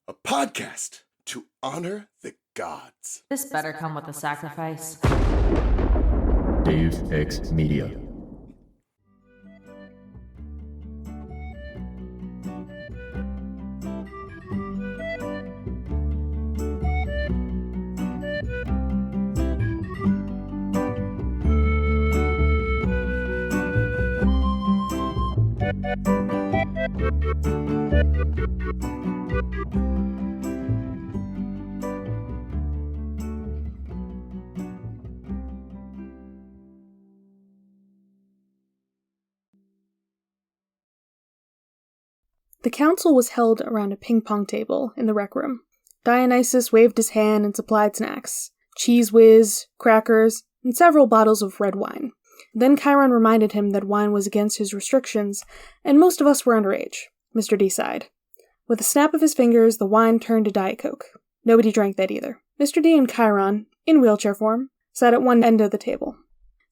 a podcast to honor the gods. This better come with a sacrifice. Dave X Media. The council was held around a ping-pong table in the rec room. Dionysus waved his hand and supplied snacks, cheese whiz, crackers, and several bottles of red wine. Then Chiron reminded him that wine was against his restrictions, and most of us were underage. Mr. D sighed. With a snap of his fingers, the wine turned to Diet Coke. Nobody drank that either. Mr. D and Chiron, in wheelchair form, sat at one end of the table.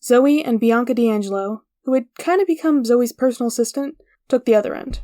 Zoe and Bianca D'Angelo, who had kind of become Zoe's personal assistant, took the other end.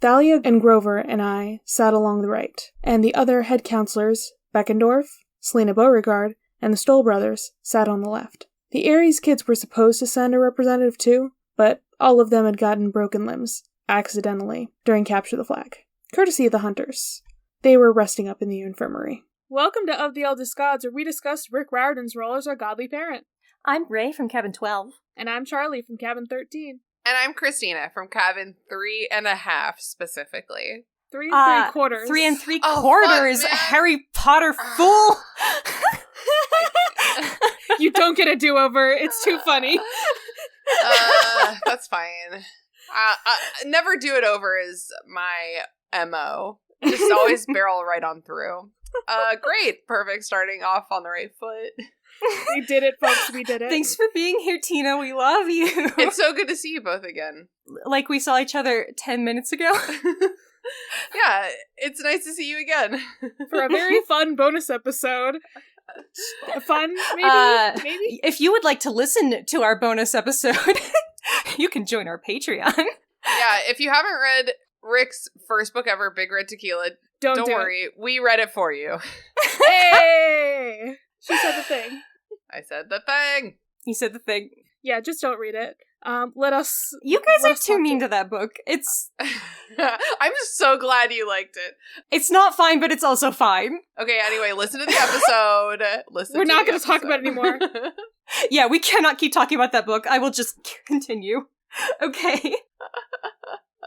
Thalia and Grover and I sat along the right, and the other head counselors, Beckendorf, Selena Beauregard, and the Stoll brothers, sat on the left. The Ares kids were supposed to send a representative too, but all of them had gotten broken limbs, accidentally, during Capture the Flag, courtesy of the Hunters. They were resting up in the infirmary. Welcome to Of the Eldest Gods, where we discuss Rick Riordan's role as our godly parent. I'm Ray from Cabin 12. And I'm Charlie from Cabin 13. And I'm Christina from Cabin 3.5 specifically. 3 3/4. 3 3/4. Fuck, Harry Potter fool! You don't get a do-over. It's too funny. That's fine. Never do it over is my MO. Just always barrel right on through. Great. Perfect. Starting off on the right foot. We did it, folks. We did it. Thanks for being here, Tina. We love you. It's so good to see you both again. Like we saw each other 10 minutes ago. Yeah, it's nice to see you again. For a very fun bonus episode. Fun, maybe? If you would like to listen to our bonus episode, you can join our Patreon. Yeah, if you haven't read Rick's first book ever, Big Red Tequila, don't worry. We read it for you. Hey! She said the thing. I said the thing. You said the thing. Yeah, just don't read it. Let us... You guys are too mean to that book. It's... I'm just so glad you liked it. It's not fine, but it's also fine. Okay, anyway, listen to the episode. We're not going to talk about it anymore. Yeah, we cannot keep talking about that book. I will just continue. Okay.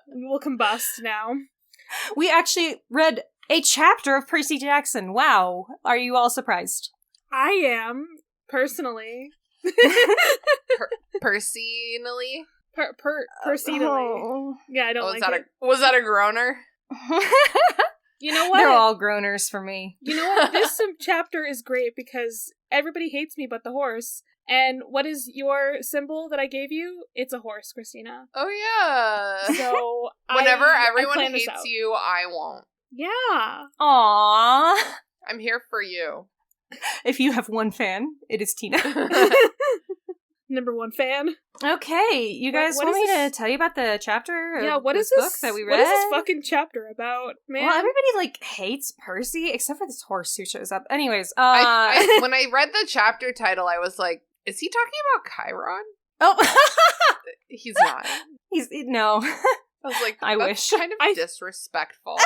We will combust now. We actually read a chapter of Percy Jackson. Wow. Are you all surprised? I am, personally. Personally? Personally. Oh. Yeah, I don't like it. Was that a groaner? You know what? They're all groaners for me. You know what? This chapter is great because everybody hates me but the horse. And what is your symbol that I gave you? It's a horse, Christina. Oh, yeah. So whenever everyone I hates you, I won't. Yeah. Aww. I'm here for you. If you have one fan, it is Tina. Number one fan. Okay, you guys what want me this? to tell you about the chapter Yeah, of what this is book that we read? What is this fucking chapter about, man? Well, everybody, hates Percy, except for this horse who shows up. Anyways, I when I read the chapter title, I was like, is he talking about Chiron? Oh! He's not. No. I was like, I that's wish. kind of disrespectful.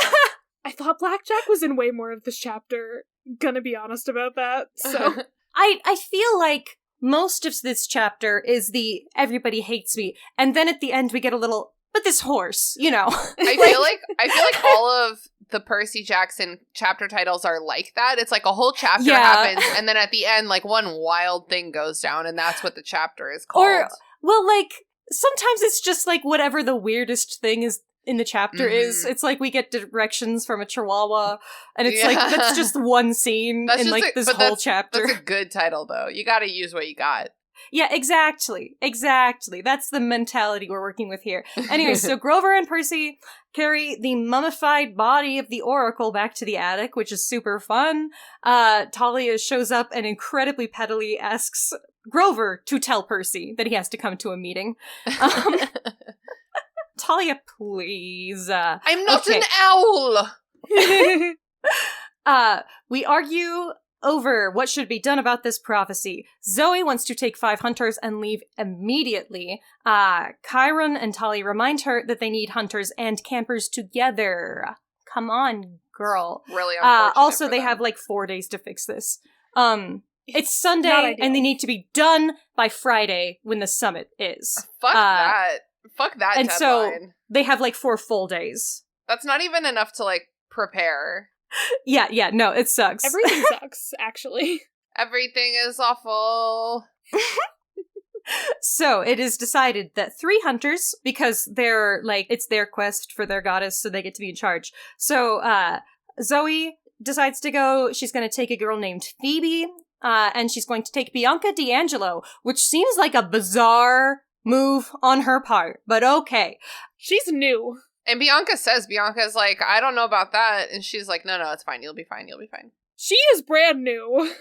I thought Blackjack was in way more of this chapter. Gonna be honest about that, so... I feel like most of this chapter is the everybody hates me, and then at the end we get a little, but this horse, you know. I feel like all of the Percy Jackson chapter titles are like that. It's like a whole chapter happens, and then at the end, one wild thing goes down, and that's what the chapter is called. Or, sometimes it's just whatever the weirdest thing is in the chapter is. It's we get directions from a chihuahua, and it's that's just one scene in this whole chapter. That's a good title, though. You gotta use what you got. Yeah, exactly. That's the mentality we're working with here. Anyway, so Grover and Percy carry the mummified body of the Oracle back to the attic, which is super fun. Talia shows up and incredibly pettily asks Grover to tell Percy that he has to come to a meeting. Talia, please. I'm not an owl! We argue over what should be done about this prophecy. Zoe wants to take 5 hunters and leave immediately. Chiron and Tali remind her that they need hunters and campers together. Come on, girl. Really unfortunate also, for they them. have like 4 days to fix this. It's Sunday, and they need to be done by Friday when the summit is. Fuck that. Fuck that and deadline. so they have like 4 full days. That's not even enough to, like, prepare. Yeah, no, it sucks. Everything sucks, actually. Everything is awful. So it is decided that 3 hunters, because they're like, it's their quest for their goddess, so they get to be in charge. So Zoe decides to go. She's going to take a girl named Phoebe, and she's going to take Bianca D'Angelo, which seems like a bizarre move on her part, but okay. She's new. And Bianca's like, I don't know about that. And she's like, no, it's fine. You'll be fine. She is brand new.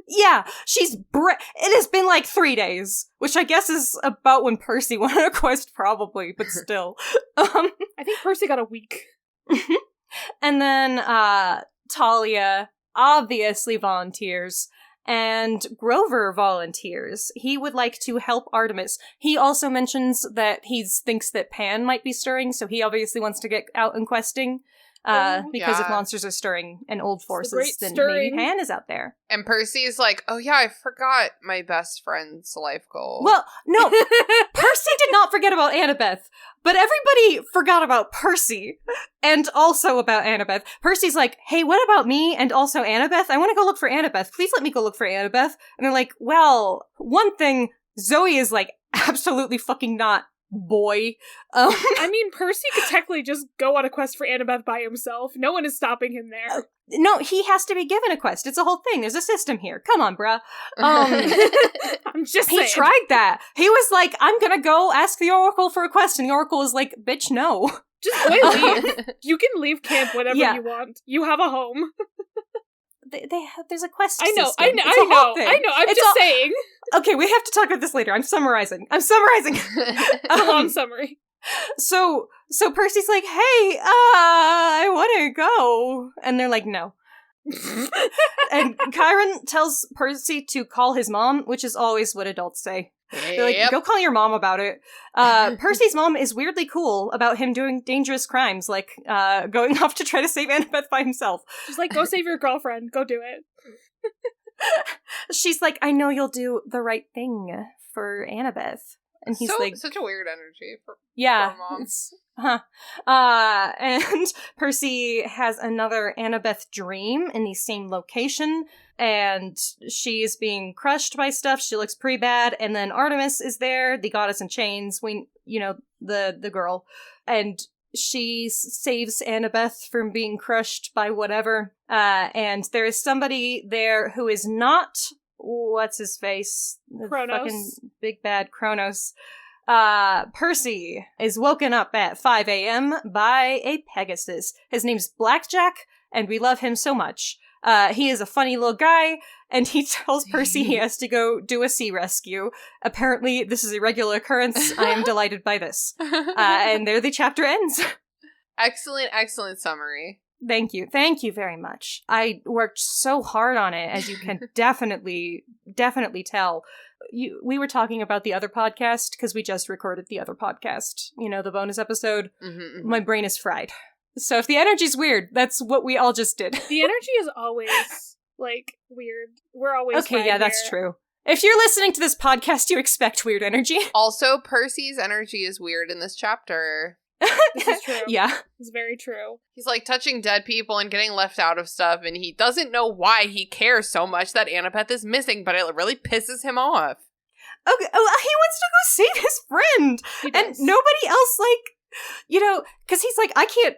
Yeah, it has been like 3 days, which I guess is about when Percy went on a quest, probably, but still. I think Percy got a week. And then Talia obviously volunteers, and Grover volunteers. He would like to help Artemis. He also mentions that he thinks that Pan might be stirring, so he obviously wants to get out and questing. Because if monsters are stirring and old forces, then maybe Pan is out there. And Percy's like, oh yeah, I forgot my best friend's life goal. Well, no, Percy did not forget about Annabeth, but everybody forgot about Percy, and also about Annabeth. Percy's like, hey, what about me and also Annabeth? I want to go look for Annabeth. Please let me go look for Annabeth. And they're like, well, one thing, Zoe is like, absolutely fucking not. Boy. I mean, Percy could technically just go on a quest for Annabeth by himself. No one is stopping him there. No, he has to be given a quest. It's a whole thing. There's a system here. Come on, bruh. I'm just saying. He tried that. He was like, I'm gonna go ask the Oracle for a quest, and the Oracle was like, bitch, no. Just go and leave. You can leave camp whenever you want. You have a home. There's a quest I know, system. I know. I'm just saying. Okay, we have to talk about this later. I'm summarizing. It's a long summary. So Percy's like, hey, I want to go. And they're like, no. And Chiron tells Percy to call his mom, which is always what adults say. They're like, go call your mom about it. Percy's mom is weirdly cool about him doing dangerous crimes, like going off to try to save Annabeth by himself. She's like, go save your girlfriend. Go do it. She's like, I know you'll do the right thing for Annabeth. And he's like, such a weird energy for mom. And Percy has another Annabeth dream in the same location, and she's being crushed by stuff. She looks pretty bad. And then Artemis is there, the goddess in chains, the girl, and she saves Annabeth from being crushed by whatever. And there is somebody there who is not, what's his face? Kronos. Fucking big bad Kronos. Percy is woken up at 5 a.m. by a Pegasus. His name's Blackjack, and we love him so much. He is a funny little guy, and he tells Percy he has to go do a sea rescue. Apparently, this is a regular occurrence. I am delighted by this. And there the chapter ends. Excellent summary. Thank you very much. I worked so hard on it, as you can definitely tell. We were talking about the other podcast, because we just recorded the other podcast, the bonus episode. Mm-hmm. My brain is fried. So if the energy's weird, that's what we all just did. The energy is always, weird. We're always okay, yeah, that's true. If you're listening to this podcast, you expect weird energy. Also, Percy's energy is weird in this chapter. This is true. Yeah. It's very true. He's touching dead people and getting left out of stuff, and he doesn't know why he cares so much that Annabeth is missing, but it really pisses him off. Okay, he wants to go save his friend. And nobody else, because he's like, I can't,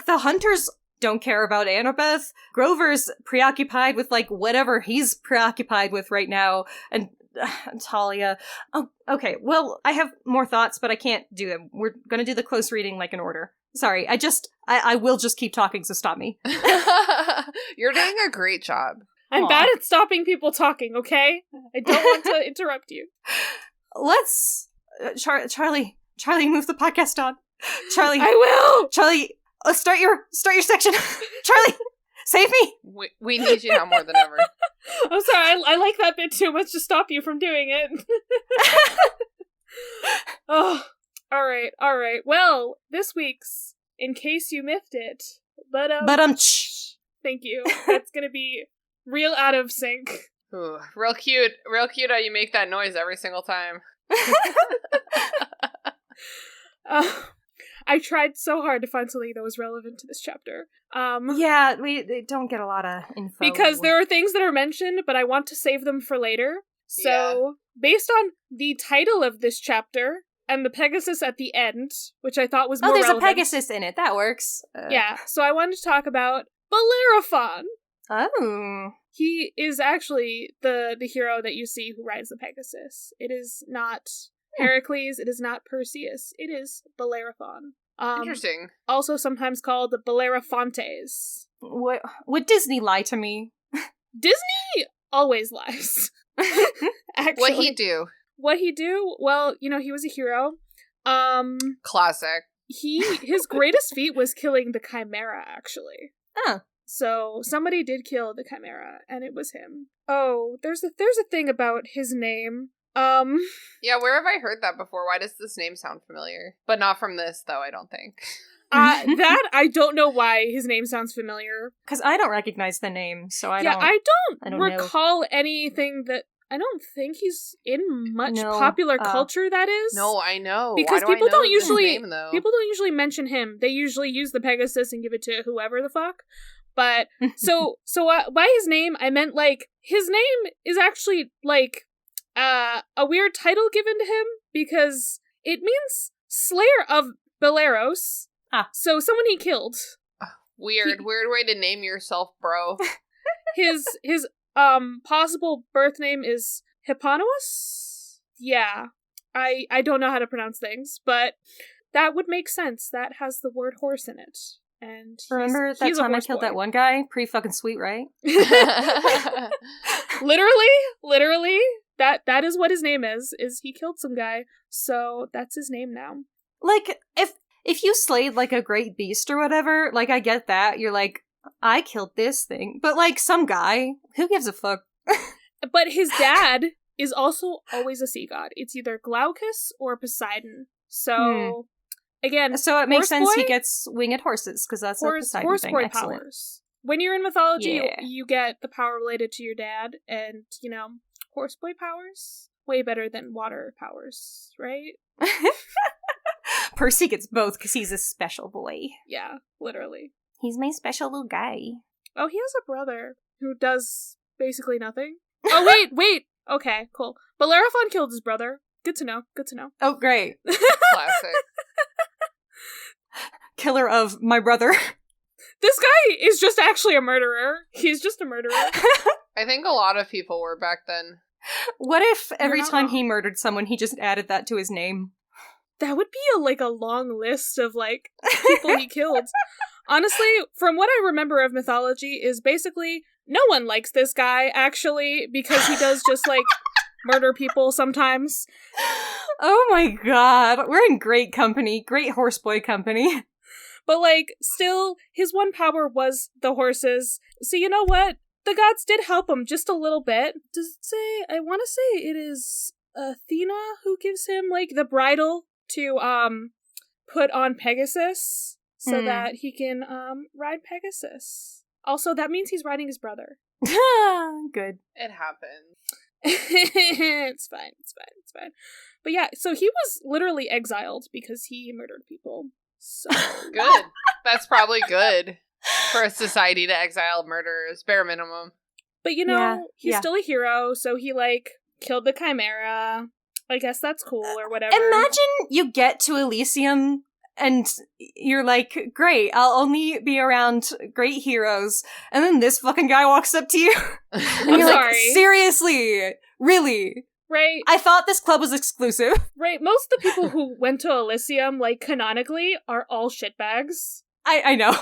the hunters don't care about Annabeth. Grover's preoccupied with, whatever he's preoccupied with right now. And Talia. Oh, okay. Well, I have more thoughts, but I can't do them. We're gonna do the close reading in order. Sorry, I will just keep talking, so stop me. You're doing a great job. I'm bad at stopping people talking, okay? I don't want to interrupt you. Let's... Charlie, move the podcast on. Charlie. I will! Charlie, start your section. Charlie, Save me! We need you now more than ever. I'm sorry, I like that bit too much to stop you from doing it. Oh, alright. Well, this week's, in case you missed it, but thank you. That's gonna be real out of sync. Ooh, real cute how you make that noise every single time. I tried so hard to find something that was relevant to this chapter. Yeah, we don't get a lot of info. Because there are things that are mentioned, but I want to save them for later. So, based on the title of this chapter, and the Pegasus at the end, which I thought was more relevant. Oh, there's a Pegasus in it. That works. Yeah, so I wanted to talk about Bellerophon. Oh. He is actually the hero that you see who rides the Pegasus. It is not Heracles, it is not Perseus, it is Bellerophon. Interesting. Also sometimes called Bellerophontes. Would Disney lie to me? Disney always lies. Actually. What he do? Well, he was a hero. Classic. His greatest feat was killing the Chimera, actually. Oh. So somebody did kill the Chimera, and it was him. Oh, there's a thing about his name. Yeah, where have I heard that before? Why does this name sound familiar? But not from this, though, I don't think. That, I don't know why his name sounds familiar. Because I don't recognize the name, so I don't recall anything that... I don't think he's in much popular culture, that is. No, I know. Because people don't usually mention him. They usually use the Pegasus and give it to whoever the fuck. But, so by his name, I meant, his name is actually, a weird title given to him, because it means Slayer of Belleros. Ah. So someone he killed. Weird way to name yourself, bro. His possible birth name is Hipponomus? Yeah. I don't know how to pronounce things, but that would make sense. That has the word horse in it. And remember that time I killed that one guy? Pretty fucking sweet, right? Literally, that is what his name is he killed some guy, so that's his name now. If you slayed, a great beast or whatever, I get that. You're I killed this thing. But, some guy, who gives a fuck? But his dad is also always a sea god. It's either Glaucus or Poseidon. So, again, so it makes sense he gets winged horses, because that's a Poseidon horse thing. boy Excellent. Powers. When you're in mythology, you get the power related to your dad, and, horse boy powers. Way better than water powers, right? Percy gets both, because he's a special boy. Yeah, literally. He's my special little guy. Oh, he has a brother who does basically nothing. Oh, wait! Okay, cool. Bellerophon killed his brother. Good to know. Oh, great. Classic. Killer of my brother. This guy is just actually a murderer. He's just a murderer. I think a lot of people were back then. What if every time he murdered someone, he just added that to his name? That would be a long list of, people he killed. Honestly, from what I remember of mythology, is basically no one likes this guy, actually, because he does just, murder people sometimes. Oh my god, we're in great company, great horseboy company. But, still, his one power was the horses. So you know what? The gods did help him just a little bit. Does it say, I want to say it is Athena who gives him, the bridle to, put on Pegasus, so that he can, ride Pegasus. Also, that means he's riding his brother. Good. It happens. It's fine. But yeah, so he was literally exiled because he murdered people. So good. That's probably good for a society to exile murderers, bare minimum. But he's still a hero, so he killed the Chimera. I guess that's cool or whatever. Imagine you get to Elysium and you're great, I'll only be around great heroes, and then this fucking guy walks up to you. And you're sorry. Seriously? Really? Right. I thought this club was exclusive. Right. Most of the people who went to Elysium, canonically, are all shitbags. I know.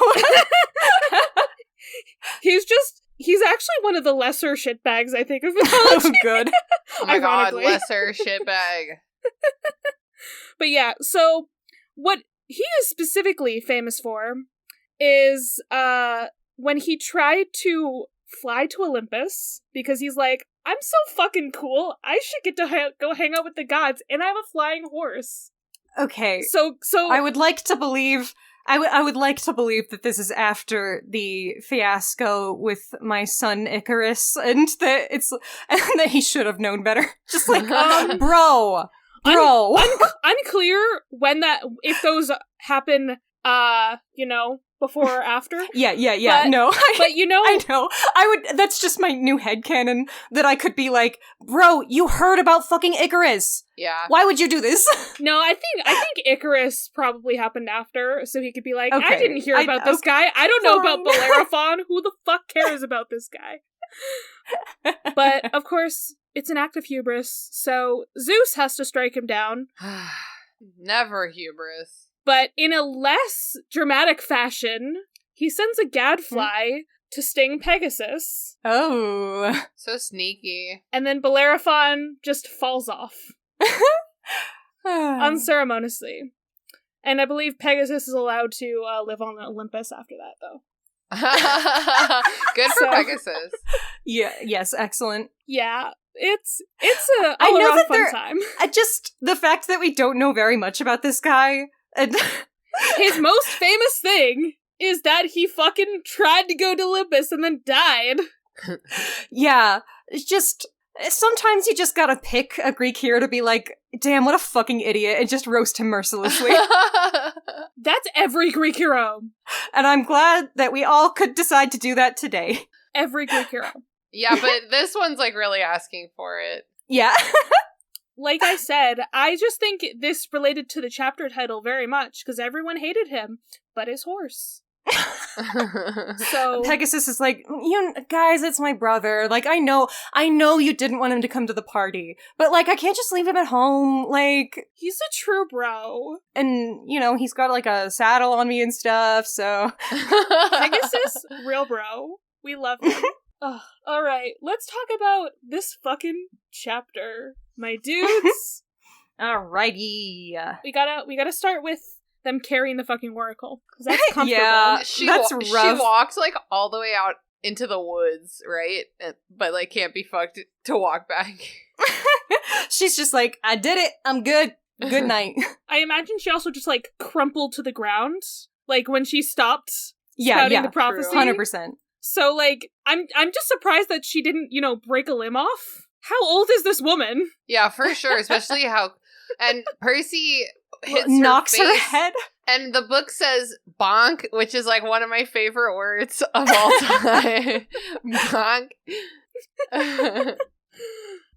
He's actually one of the lesser shitbags, I think, of mythology. Oh, good. Oh my god, lesser shitbag. But yeah, so what he is specifically famous for is when he tried to fly to Olympus, because he's like, I'm so fucking cool, I should get to go hang out with the gods, and I have a flying horse. Okay. So I would like to believe I would like to believe that this is after the fiasco with my son Icarus, and that he should have known better. Just like, bro. Unclear if those happen, before or after. Yeah. But, no. But you know, I know. That's just my new headcanon, that I could be like, bro, you heard about fucking Icarus. Yeah. Why would you do this? No, I think Icarus probably happened after, so he could be like, Okay. I didn't hear about this guy. I don't know about Bellerophon. Who the fuck cares about this guy? But, of course, it's an act of hubris, so Zeus has to strike him down. Never hubris. But in a less dramatic fashion, he sends a gadfly to sting Pegasus. Oh. So sneaky. And then Bellerophon just falls off. Unceremoniously. And I believe Pegasus is allowed to live on Olympus after that, though. Good for Pegasus. Yeah, yes, excellent. Yeah, it's a all-around fun time. Just the fact that we don't know very much about this guy. And his most famous thing is that he fucking tried to go to Olympus and then died. Yeah, it's just, sometimes you just gotta pick a Greek hero to be like, damn, what a fucking idiot, and just roast him mercilessly. That's every Greek hero. And I'm glad that we all could decide to do that today. Every Greek hero. Yeah, but this one's like really asking for it. Yeah. Like I said, I just think this related to the chapter title very much, because everyone hated him, but his horse. So Pegasus is like, you guys, it's my brother. Like, I know you didn't want him to come to the party, but like, I can't just leave him at home. Like, he's a true bro. And, he's got like a saddle on me and stuff, so. Pegasus, real bro. We love him. Alright, let's talk about this fucking chapter, my dudes. Alrighty. We gotta start with them carrying the fucking oracle, because that's comfortable. Yeah, that's rough. She walked like all the way out into the woods, right? But like can't be fucked to walk back. She's just like, I did it. I'm good. Good night. I imagine she also just like crumpled to the ground, like when she stopped spouting the prophecy. 100%. So like, I'm just surprised that she didn't, break a limb off. How old is this woman? Yeah, for sure. Especially and Percy knocks her her head. And the book says bonk, which is like one of my favorite words of all time. Bonk.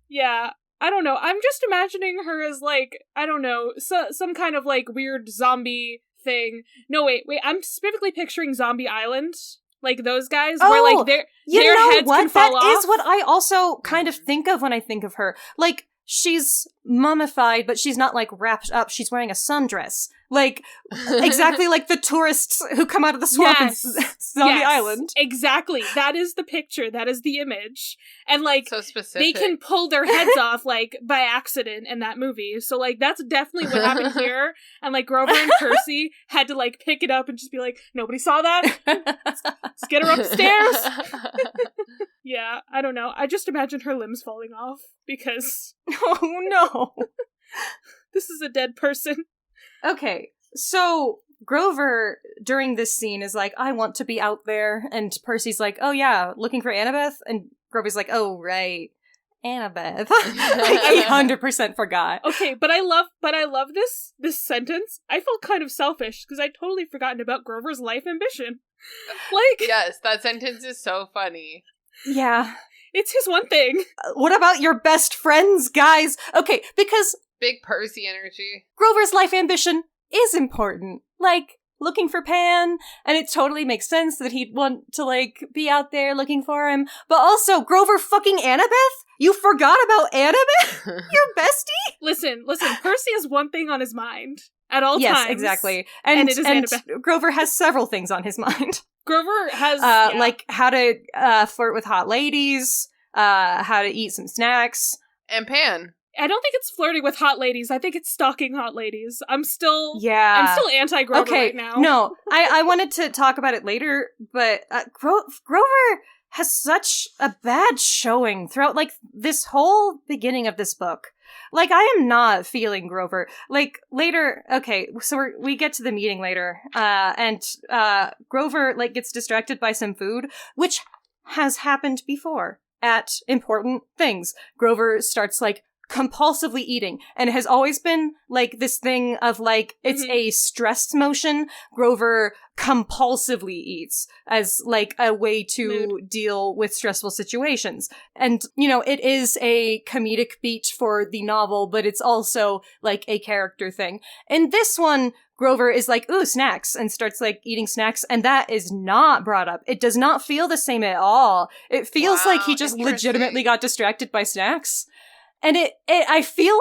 Yeah, I don't know. I'm just imagining her as like, I don't know, some kind of like weird zombie thing. No, wait, I'm specifically picturing Zombie Island. Like those guys, where like their heads can fall off. That is what I also kind of think of when I think of her. Like, she's mummified, but she's not like wrapped up. She's wearing a sundress. Like, exactly like the tourists who come out of the swamp in Zombie Island. Exactly. That is the picture. That is the image. And like, so specific. They can pull their heads off like by accident in that movie. So like, that's definitely what happened here. And like Grover and Percy had to like pick it up and just be like, nobody saw that. Let's get her upstairs. Yeah, I don't know. I just imagine her limbs falling off because oh no. This is a dead person. Okay, so Grover, during this scene, is like, I want to be out there, and Percy's like, oh yeah, looking for Annabeth? And Grover's like, oh right, Annabeth. I 100% forgot. Okay, but I love this sentence. I felt kind of selfish, because I'd totally forgotten about Grover's life ambition. Like, yes, that sentence is so funny. Yeah. It's his one thing. What about your best friends, guys? Okay, because big Percy energy. Grover's life ambition is important. Like, looking for Pan, and it totally makes sense that he'd want to, like, be out there looking for him. But also, Grover fucking Annabeth? You forgot about Annabeth? Your bestie? Listen, Percy has one thing on his mind at all times. Yes, exactly. And it is Annabeth. Grover has several things on his mind. Grover has like how to flirt with hot ladies, how to eat some snacks. And Pan. I don't think it's flirting with hot ladies. I think it's stalking hot ladies. I'm still anti-Grover right now. No, I wanted to talk about it later, but Grover has such a bad showing throughout, like, this whole beginning of this book. Like, I am not feeling Grover. Like, later, okay, so we get to the meeting later, and Grover, like, gets distracted by some food, which has happened before at important things. Grover starts, like, compulsively eating, and it has always been, like, this thing of, like, it's a stressed motion. Grover compulsively eats as, like, a way to deal with stressful situations. And, you know, it is a comedic beat for the novel, but it's also, like, a character thing. In this one, Grover is like, ooh, snacks, and starts, like, eating snacks, and that is not brought up. It does not feel the same at all. It feels like he just legitimately got distracted by snacks. And I feel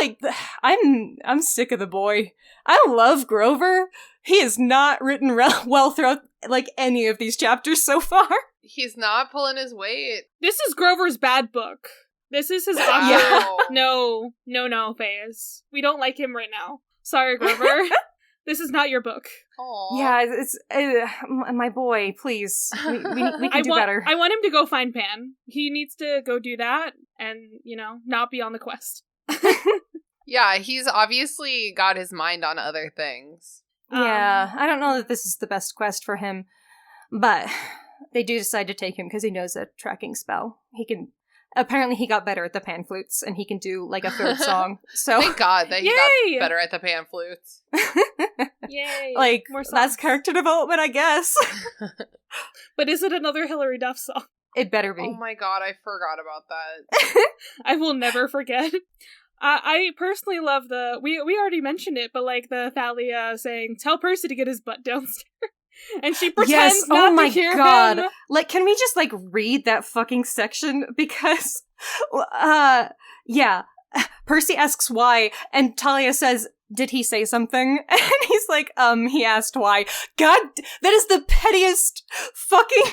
like I'm sick of the boy. I love Grover. He is not written well throughout, like, any of these chapters so far. He's not pulling his weight. This is Grover's bad book. This is his awkward. No, phase. We don't like him right now. Sorry, Grover. This is not your book. Aww. Yeah, it's my boy. Please, we can do better. I want him to go find Pan. He needs to go do that, and, you know, not be on the quest. Yeah, he's obviously got his mind on other things. Yeah, I don't know that this is the best quest for him, but they do decide to take him because he knows a tracking spell. Apparently he got better at the pan flutes, and he can do, like, a third song. So thank God that he got better at the pan flutes. Yay! Like, more songs. That's character development, I guess. But is it another Hilary Duff song? It better be. Oh my God, I forgot about that. I will never forget. I personally love we already mentioned it, but, like, the Thalia saying, "Tell Percy to get his butt downstairs." And she pretends not to hear him. Like, can we just, like, read that fucking section? Because, yeah. Percy asks why, and Talia says, "Did he say something?" And he's like, he asked why. God, that is the pettiest fucking...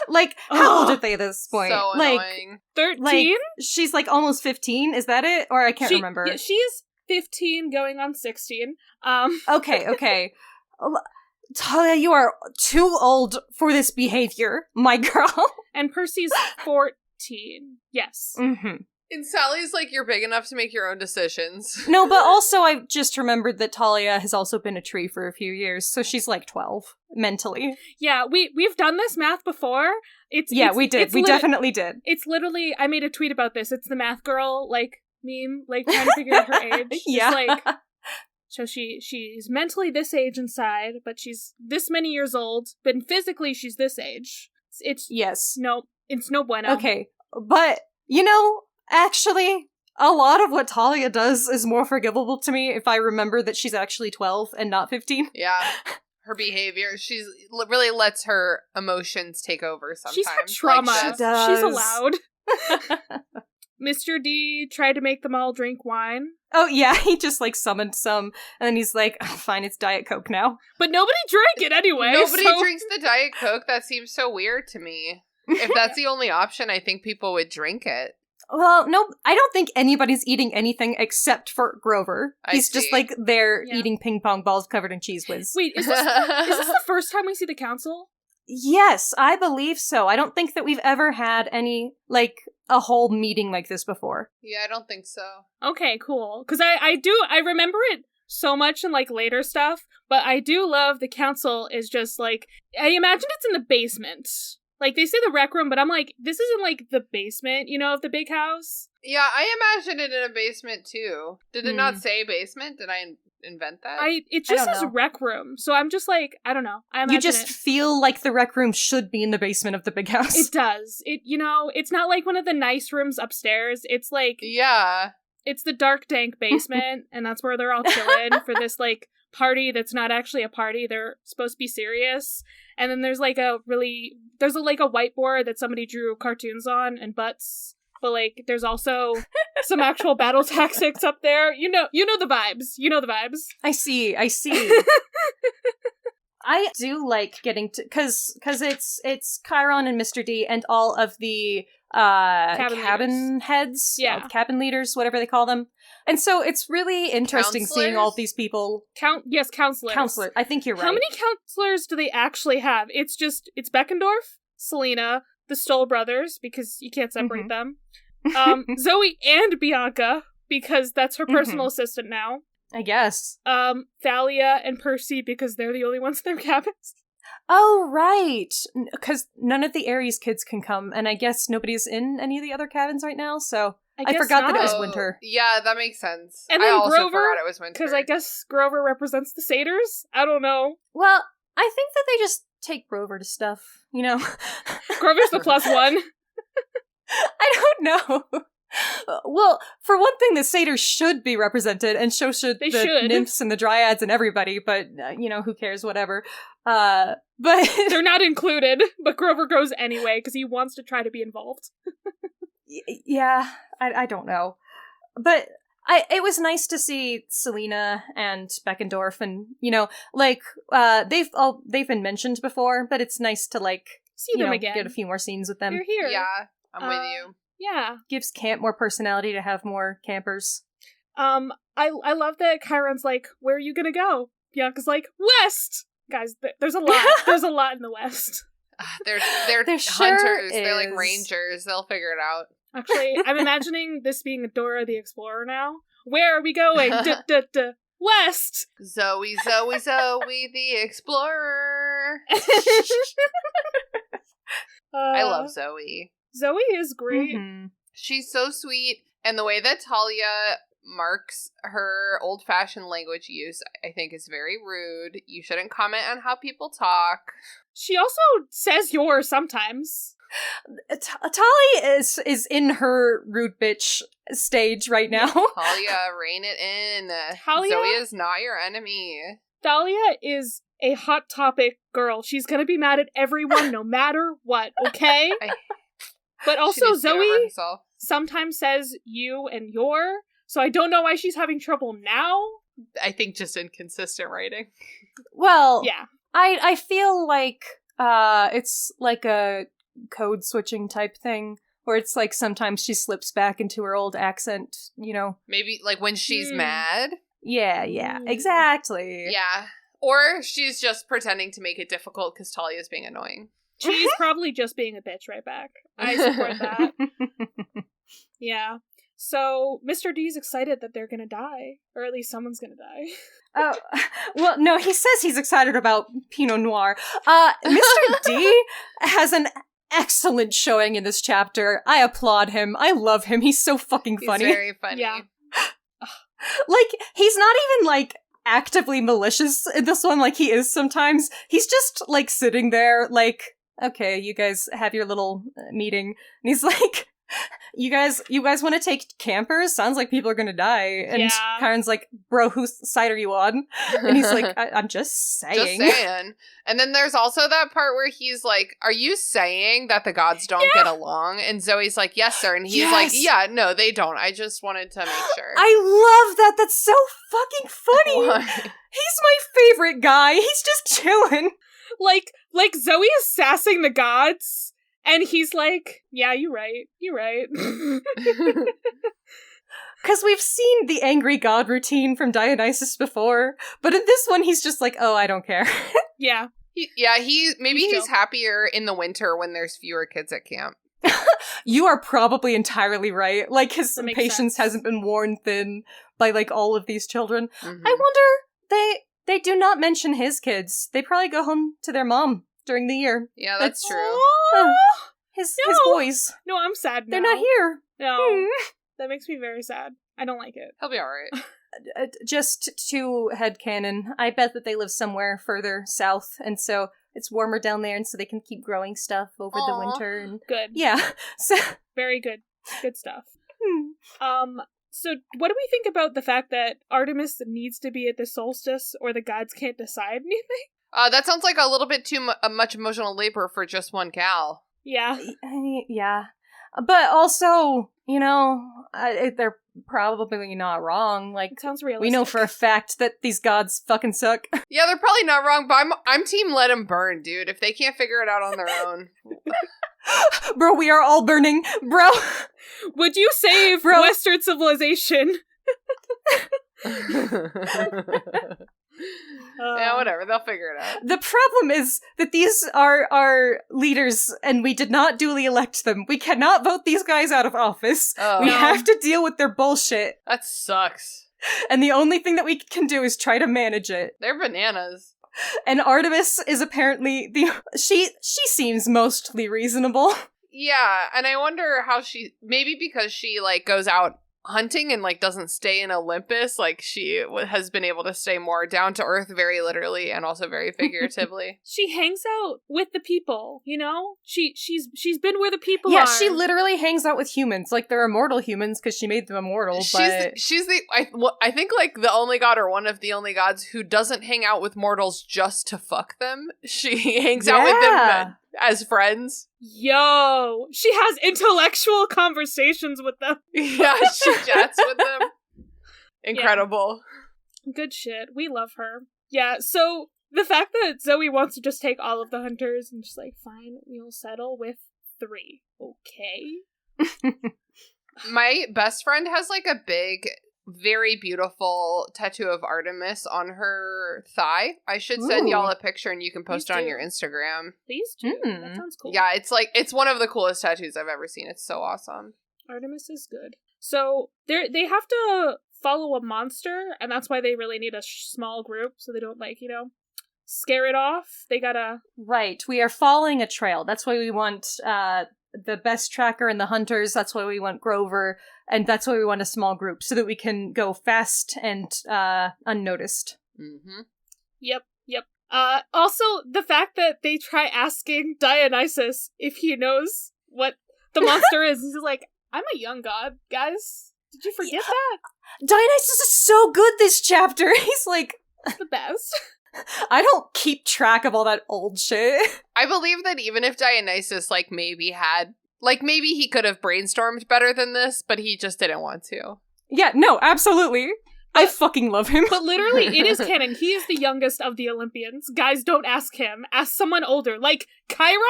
Like, how old are they at this point? So like, annoying. 13? Like, she's, like, almost 15, is that it? Or I can't remember. Yeah, she's 15 going on 16. Okay. Talia, you are too old for this behavior, my girl. And Percy's 14. Yes. Mm-hmm. And Sally's like, you're big enough to make your own decisions. No, but also I just remembered that Talia has also been a tree for a few years, so she's like 12, mentally. Yeah, we've done this math before. We definitely did. It's literally, I made a tweet about this, it's the math girl, like, meme, like, trying to figure out her age. Yeah. It's like, so she's mentally this age inside, but she's this many years old, but physically she's this age. It's no bueno. Okay, but, you know, actually, a lot of what Talia does is more forgivable to me if I remember that she's actually 12 and not 15. Yeah. Her behavior, she's really lets her emotions take over sometimes. She's had trauma. Like she's allowed. Mr. D tried to make them all drink wine. Oh, yeah, he just, like, summoned some, and then he's like, oh, fine, it's Diet Coke now. But nobody drank it anyway. Nobody drinks the Diet Coke? That seems so weird to me. If that's the only option, I think people would drink it. Well, no, I don't think anybody's eating anything except for Grover. He's just, like, there eating ping pong balls covered in Cheese Whiz. Wait, is this the first time we see the council? Yes, I believe so. I don't think that we've ever had any, like, a whole meeting like this before. Yeah, I don't think so. Okay, cool. Because I remember it so much in, like, later stuff, but I do love the council is just, like, I imagine it's in the basement. Like, they say the rec room, but I'm like, this isn't, like, the basement, you know, of the big house? Yeah, I imagined it in a basement, too. Did it not say basement? Did I invent that? It just says rec room, so I'm just like, I don't know. I imagine you just feel like the rec room should be in the basement of the big house. It does. You know, it's not like one of the nice rooms upstairs. It's like... Yeah. It's the dark, dank basement, and that's where they're all chilling for this, like, party that's not actually a party. They're supposed to be serious. And then there's, like, a whiteboard that somebody drew cartoons on and butts. But, like, there's also some actual battle tactics up there. You know the vibes. You know the vibes. I see. I do like getting to, because it's Chiron and Mr. D and all of the cabin heads, cabin leaders, whatever they call them. And so it's really interesting seeing all of these people. Counselors. Counselor. I think you're right. How many counselors do they actually have? It's Beckendorf, Selena, the Stoll brothers, because you can't separate them. Zoe and Bianca, because that's her personal assistant now. I guess. Thalia and Percy, because they're the only ones in their cabins. Oh, right. Because none of the Aries kids can come, and I guess nobody's in any of the other cabins right now, so I forgot that it was winter. Yeah, that makes sense. And then I also Grover, forgot it was winter. because I guess Grover represents the satyrs? I don't know. Well, I think that they just take Grover to stuff, you know? Grover's the +1. I don't know. Well, for one thing, the satyrs should be represented, and so should the nymphs and the dryads and everybody, but, you know, who cares, whatever. But they're not included, but Grover goes anyway, because he wants to try to be involved. Yeah, I don't know. But it was nice to see Selena and Beckendorf, and, you know, like, they've been mentioned before, but it's nice to, like, see them again. Get a few more scenes with them. They're here. Yeah, I'm with you. Yeah. Gives camp more personality to have more campers. I love that Chiron's like, where are you gonna go? Bianca's like, west! Guys, there's a lot. There's a lot in the west. They're There hunters. sure They're like is. Rangers. They'll figure it out. Actually, I'm imagining this being Dora the Explorer now. Where are we going? West! Zoe, the Explorer. I love Zoe. Zoe is great. Mm-hmm. She's so sweet, and the way that Talia marks her old-fashioned language use, I think, is very rude. You shouldn't comment on how people talk. She also says yours sometimes. Talia is in her rude bitch stage right now. Talia, rein it in. Talia? Zoe is not your enemy. Thalia is a hot topic girl. She's gonna be mad at everyone no matter what, okay? But also Zoe sometimes says you and your, so I don't know why she's having trouble now. I think just inconsistent writing. Well, yeah. I feel like it's like a code switching type thing, where it's like sometimes she slips back into her old accent, you know. Maybe like when she's mad? Yeah, exactly. Yeah. Or she's just pretending to make it difficult because Talia's being annoying. She's probably just being a bitch right back. I support that. Yeah. So, Mr. D's excited that they're gonna die. Or at least someone's gonna die. Oh, well, no, he says he's excited about Pinot Noir. Mr. D has an excellent showing in this chapter. I applaud him. I love him. He's so fucking funny. He's very funny. Yeah. Like, he's not even, like, actively malicious in this one like he is sometimes. He's just, like, sitting there, like, okay, you guys have your little meeting. And he's like, you guys want to take campers? Sounds like people are gonna die. And Karen's like, bro, whose side are you on? And he's like, I'm just saying. Just saying. And then there's also that part where he's like, are you saying that the gods don't get along? And Zoe's like, yes, sir. And he's like, yeah, no, they don't. I just wanted to make sure. I love that. That's so fucking funny. Why? He's my favorite guy. He's just chilling. Like Zoe is sassing the gods. And he's like, yeah, you're right. Because we've seen the angry god routine from Dionysus before, but in this one, he's just like, oh, I don't care. Yeah. He's happier in the winter when there's fewer kids at camp. You are probably entirely right. Like, his patience sense. hasn't been worn thin by, like, all of these children. Mm-hmm. I wonder, they do not mention his kids. They probably go home to their mom during the year. Yeah, that's true. His No. boys. No, I'm sad now. They're not here. No. That makes me very sad. I don't like it. He'll be alright. Just to headcanon, I bet that they live somewhere further south, and so it's warmer down there, and so they can keep growing stuff over the winter. And Good. yeah, so Very good. Good stuff. So what do we think about the fact that Artemis needs to be at the solstice or the gods can't decide anything? That sounds like a little bit too much emotional labor for just one gal. Yeah. yeah. But also, you know, they're probably not wrong. Like, It sounds realistic. we know for a fact that these gods fucking suck. Yeah, they're probably not wrong, but I'm team let them burn, dude. If they can't figure it out on their own. Bro, we are all burning. Bro. Would you save Western civilization? Yeah, whatever. They'll figure it out. The problem is that these are our leaders, and we did not duly elect them. We cannot vote these guys out of office. Oh. We No. have to deal with their bullshit. That sucks. And the only thing that we can do is try to manage it. They're bananas. And Artemis is apparently she seems mostly reasonable. Yeah, and I wonder how maybe because she, like, goes out hunting and, like, doesn't stay in Olympus, like, she has been able to stay more down to earth very literally and also very figuratively. She hangs out with the people, you know? She's been where the people Yeah, are. she literally hangs out with humans. Like, they're immortal humans because she made them immortal, but... I think, like, the only god or one of the only gods who doesn't hang out with mortals just to fuck them. She hangs out with them as friends. Yo, she has intellectual conversations with them. Yeah, she chats with them. Incredible. Yeah. Good shit. We love her. Yeah, so the fact that Zoe wants to just take all of the hunters and just like, fine, we'll settle with 3. Okay. My best friend has, like, a big, very beautiful tattoo of Artemis on her thigh. I should send y'all a picture and you can post it on your Instagram. Please do. That sounds cool. Yeah, it's one of the coolest tattoos I've ever seen. It's so awesome. Artemis is good. So they have to follow a monster, and that's why they really need a small group so they don't, like, you know, scare it off. They gotta... Right, we are following a trail. That's why we want the best tracker and the hunters. That's why we want Grover, and that's why we want a small group, so that we can go fast and unnoticed. Mm-hmm. Yep. Also, the fact that they try asking Dionysus if he knows what the monster is. He's like, I'm a young god, guys. Did you forget that? Dionysus is so good this chapter. He's like... The best. I don't keep track of all that old shit. I believe that even if Dionysus, like, maybe he could have brainstormed better than this, but he just didn't want to. Yeah, no, absolutely. I fucking love him. But literally, it is canon. He is the youngest of the Olympians. Guys, don't ask him. Ask someone older. Like, Chiron?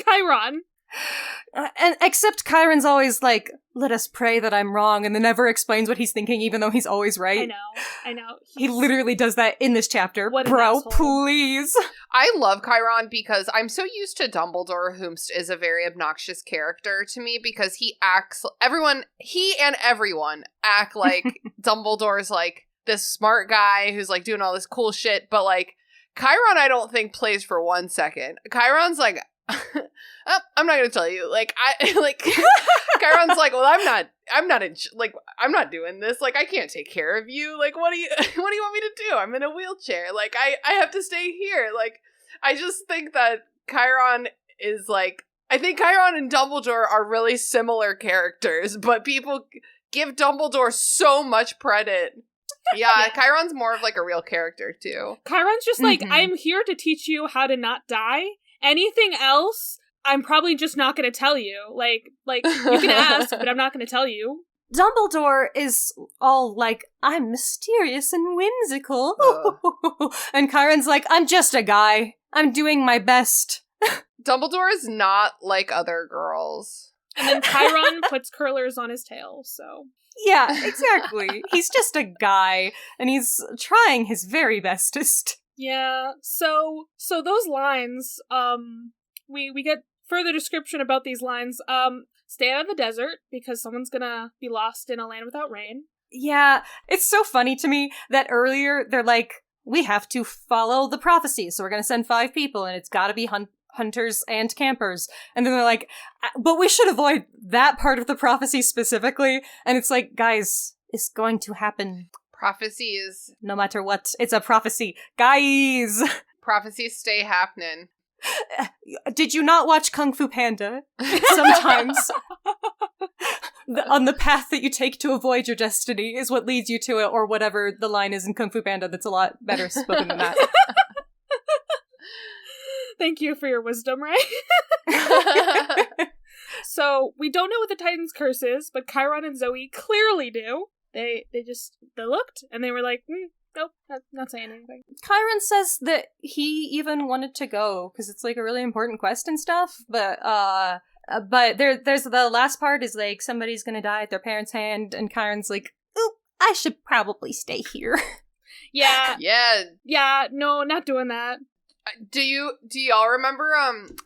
Chiron. And except Chiron's always like, let us pray that I'm wrong, and then never explains what he's thinking, even though he's always right. I know. He literally does that in this chapter. What an Bro, asshole. please. I love Chiron because I'm so used to Dumbledore, whom is a very obnoxious character to me, because he and everyone act like Dumbledore's, like, this smart guy who's, like, doing all this cool shit, but, like, Chiron I don't think plays for 1 second. Chiron's like, oh, I'm not gonna tell you. Like, Chiron's like, well, I'm not doing this. Like, I can't take care of you. Like, what do you want me to do? I'm in a wheelchair. Like, I have to stay here. Like, I just think that Chiron is, like, I think Chiron and Dumbledore are really similar characters, but people give Dumbledore so much credit. Yeah, Chiron's more of, like, a real character, too. Chiron's just like, I'm here to teach you how to not die. Anything else, I'm probably just not going to tell you. Like, you can ask, but I'm not going to tell you. Dumbledore is all like, I'm mysterious and whimsical. And Chiron's like, I'm just a guy. I'm doing my best. Dumbledore is not like other girls. And then Chiron puts curlers on his tail, so... Yeah, exactly. He's just a guy, and he's trying his very bestest. Yeah, so those lines, we get further description about these lines. Stay out of the desert, because someone's gonna be lost in a land without rain. Yeah, it's so funny to me that earlier they're like, we have to follow the prophecy, so we're gonna send 5 people, and it's gotta be hunters and campers. And then they're like, but we should avoid that part of the prophecy specifically. And it's like, guys, it's going to happen. Prophecies. No matter what, it's a prophecy. Guys! Prophecies stay happening. Did you not watch Kung Fu Panda? Sometimes on the path that you take to avoid your destiny is what leads you to it, or whatever the line is in Kung Fu Panda that's a lot better spoken than that. Thank you for your wisdom, right? So we don't know what the Titan's curse is, but Chiron and Zoe clearly do. They looked, and they were like, nope, not saying anything. Chiron says that he even wanted to go, because it's, like, a really important quest and stuff, but there's the last part is, like, somebody's gonna die at their parents' hand, and Chiron's like, oop, I should probably stay here. Yeah. Yeah. No, not doing that. Do y'all remember,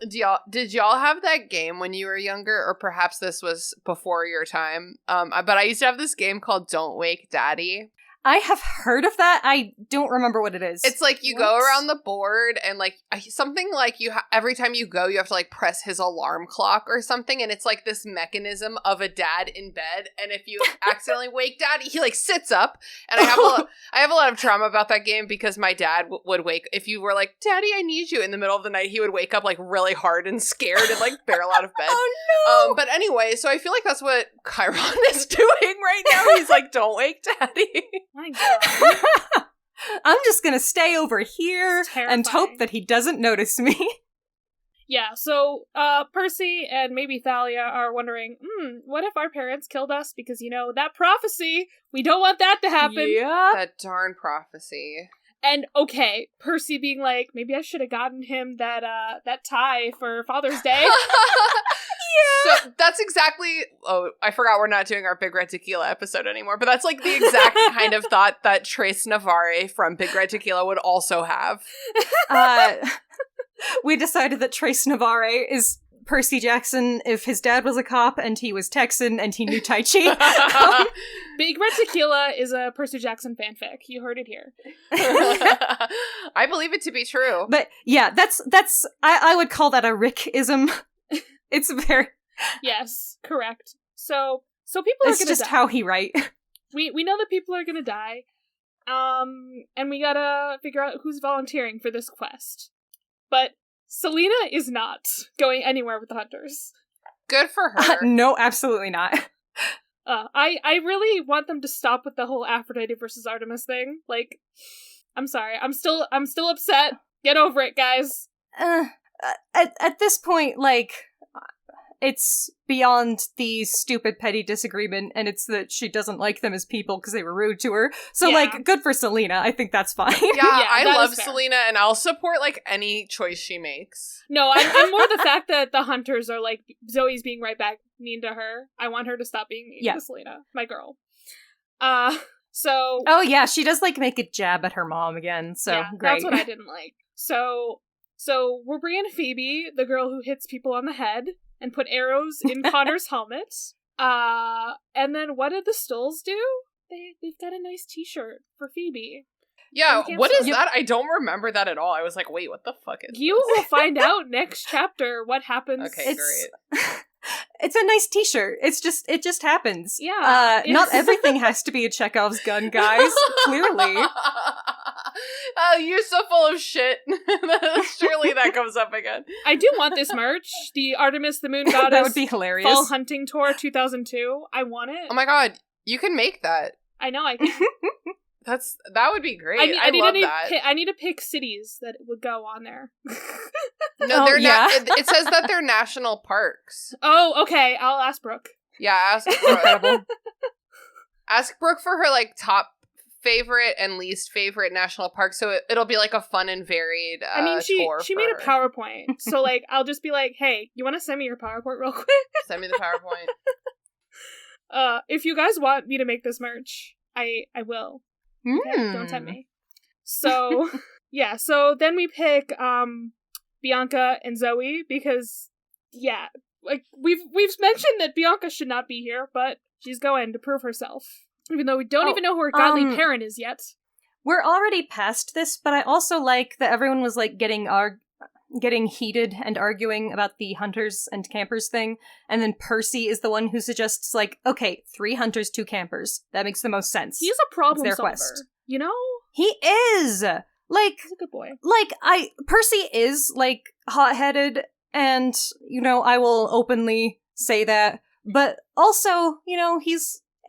did y'all have that game when you were younger, or perhaps this was before your time? But I used to have this game called Don't Wake Daddy. I have heard of that. I don't remember what it is. It's like you go around the board and like something like every time you go, you have to like press his alarm clock or something. And it's like this mechanism of a dad in bed. And if you accidentally wake daddy, he like sits up. And I have a lot of trauma about that game because my dad would wake, if you were like, Daddy, I need you in the middle of the night, he would wake up like really hard and scared and like barrel out of bed. Oh no! But anyway, so I feel like that's what Chiron is doing right now. He's like, don't wake daddy. My God. I'm just gonna stay over here and hope Terrifying. that he doesn't notice me. Yeah, so Percy and maybe Thalia are wondering, what if our parents killed us? Because, that prophecy, we don't want that to happen. Yeah. That darn prophecy. And, okay, Percy being like, maybe I should have gotten him that tie for Father's Day. So that's exactly, I forgot we're not doing our Big Red Tequila episode anymore, but that's like the exact kind of thought that Trace Navarre from Big Red Tequila would also have. We decided that Trace Navarre is Percy Jackson if his dad was a cop and he was Texan and he knew Tai Chi. Big Red Tequila is a Percy Jackson fanfic. You heard it here. I believe it to be true. But yeah, that's I would call that a Rick-ism. It's very... Yes, correct. So people are It's gonna just die. how he write. We know that people are gonna die. And we gotta figure out who's volunteering for this quest. But Selena is not going anywhere with the hunters. Good for her. No, absolutely not. I really want them to stop with the whole Aphrodite versus Artemis thing. Like, I'm sorry. I'm still upset. Get over it, guys. At this point, like, it's beyond the stupid petty disagreement, and it's that she doesn't like them as people because they were rude to her. So, Yeah. like, good for Selena. I think that's fine. Yeah, I that love is fair. Selena, and I'll support, like, any choice she makes. No, I'm more the fact that the hunters are like, Zoe's being right back mean to her. I want her to stop being mean to Selena, my girl. So... Oh, yeah, she does, like, make a jab at her mom again, so yeah, great. that's what I didn't like. So we're bringing Phoebe, the girl who hits people on the head, and put arrows in Connor's helmet. And then what did the Stulls do? They've got a nice t-shirt for Phoebe. Yeah, From what is Cancel. that? I don't remember that at all. I was like, wait, what the fuck is You will find out next chapter what happens. Okay, great. It's a nice t-shirt. It just happens. Yeah, Not it's- everything has to be a Chekhov's gun, guys. Clearly. Oh, you're so full of shit. Surely that comes up again. I do want this merch. The Artemis the Moon Goddess That would be hilarious. Fall Hunting Tour 2002. I want it. Oh my god, you can make that. I know I can. That would be great. I need love to that. I need to pick cities that would go on there. No, Oh, they're yeah. it says that they're national parks. Oh, okay. I'll ask Brooke. Yeah, ask Brooke. Ask Brooke for her like top favorite and least favorite national park, so it'll be like a fun and varied I mean, tour she for made a her. PowerPoint, so like I'll just be like, "Hey, you want to send me your PowerPoint real quick?" Send me the PowerPoint. If you guys want me to make this merch, I will. Okay? Don't tempt me. So yeah, so then we pick Bianca and Zoe because like we've mentioned that Bianca should not be here, but she's going to prove herself. Even though we don't even know who her godly parent is yet. We're already past this, but I also like that everyone was like getting heated and arguing about the hunters and campers thing, and then Percy is the one who suggests like, okay, 3 hunters, 2 campers. That makes the most sense. He's a problem It's their solver. quest. You know? He is! Like, He's a good boy. Percy is, like, hot-headed, and, I will openly say that, but also,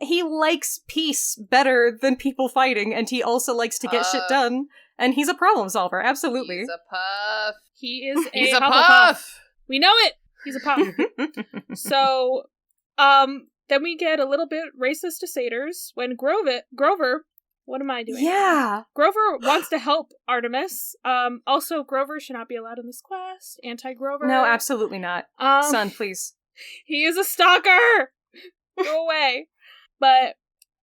he likes peace better than people fighting, and he also likes to get shit done, and he's a problem solver, absolutely. He's a puff. He is He's a Hufflepuff. puff. We know it! He's a puff. So Then we get a little bit racist to satyrs when Grover, what am I doing? Yeah. Grover wants to help Artemis. Also, Grover should not be allowed in this quest. Anti-Grover. No, absolutely not. Son, please. He is a stalker! Go away. But,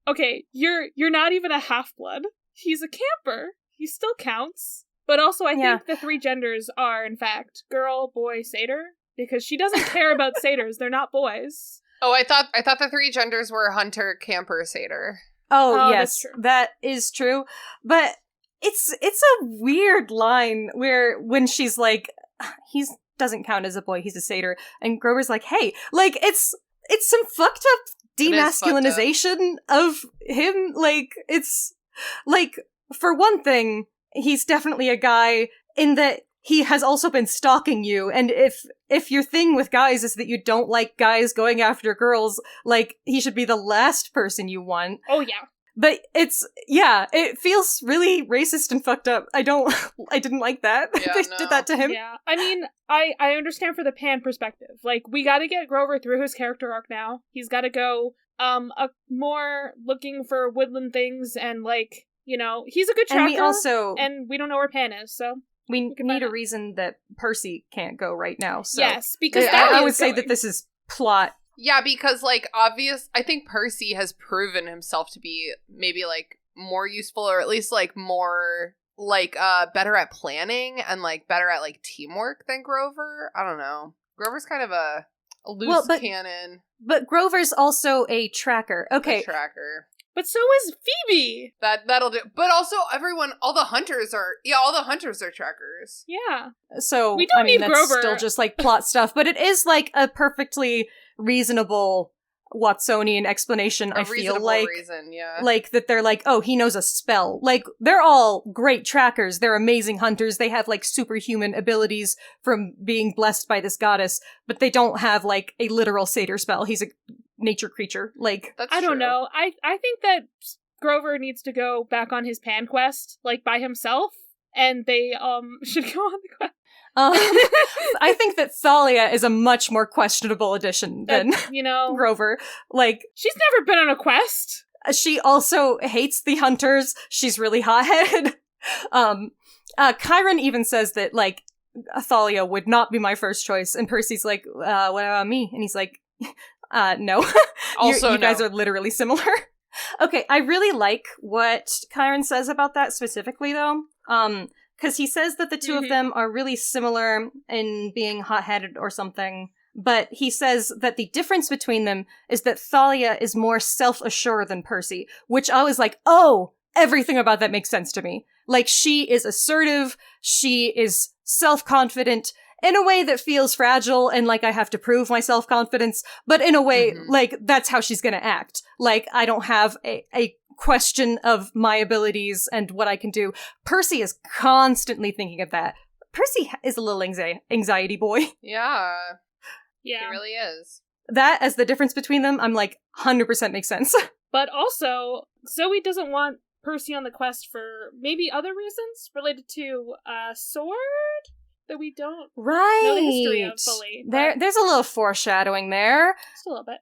okay, you're not even a half-blood. He's a camper. He still counts. But also, I think the 3 genders are, in fact, girl, boy, satyr. Because she doesn't care about satyrs. They're not boys. Oh, I thought the 3 genders were hunter, camper, satyr. Oh yes, that's true. that is true. But it's a weird line where when she's like, he doesn't count as a boy, he's a satyr, and Grover's like, hey, like it's some fucked up demasculinization of him. Like, it's like, for one thing, he's definitely a guy in that he has also been stalking you, and if your thing with guys is that you don't like guys going after girls, like, he should be the last person you want. Oh, yeah. But it feels really racist and fucked up. I didn't like that. Yeah, They no. did that to him. Yeah. I mean, I understand for the Pan perspective. Like, we gotta get Grover through his character arc now. He's gotta go, more looking for woodland things, and, like, you know, he's a good tracker. And we don't know where Pan is, so... We need a reason that Percy can't go right now. So yes, because I would say that this is plot. Yeah, because, like, I think Percy has proven himself to be maybe, like, more useful, or at least, like, more, like, better at planning and, like, better at, like, teamwork than Grover. I don't know. Grover's kind of a loose cannon. But Grover's also a tracker. Okay. A tracker. But so is Phoebe! That'll do. But also, all the hunters are trackers. Yeah. So, we don't need that's Grover. still just, like, plot stuff, but it is, like, a perfectly reasonable Watsonian explanation, I feel like. Reason, yeah. Like, that they're like, oh, he knows a spell. Like, they're all great trackers. They're amazing hunters. They have, like, superhuman abilities from being blessed by this goddess, but they don't have, like, a literal satyr spell. He's a nature creature. Like, That's I don't true. know. I think that Grover needs to go back on his Pan quest, like, by himself, and they, should go on the quest. I think that Thalia is a much more questionable addition than, you know, Grover. Like, she's never been on a quest. She also hates the hunters. She's really hot-headed. Chiron even says that, like, Thalia would not be my first choice, and Percy's like, what about me? And he's like, no. Also, you guys are literally similar. Okay, I really like what Chiron says about that specifically, though. Because he says that the two of them are really similar in being hot-headed or something, but he says that the difference between them is that Thalia is more self-assured than Percy, which I was like, oh, everything about that makes sense to me. Like, she is assertive, she is self-confident, in a way that feels fragile and like I have to prove my self-confidence, but in a way, like, that's how she's gonna act. Like, I don't have a question of my abilities and what I can do. Percy is constantly thinking of that. Percy is a little anxiety boy. Yeah. Yeah. He really is. That, as the difference between them, I'm like, 100% makes sense. But also, Zoe doesn't want Percy on the quest for maybe other reasons related to sword that we don't know the history of fully. There's a little foreshadowing there. Just a little bit.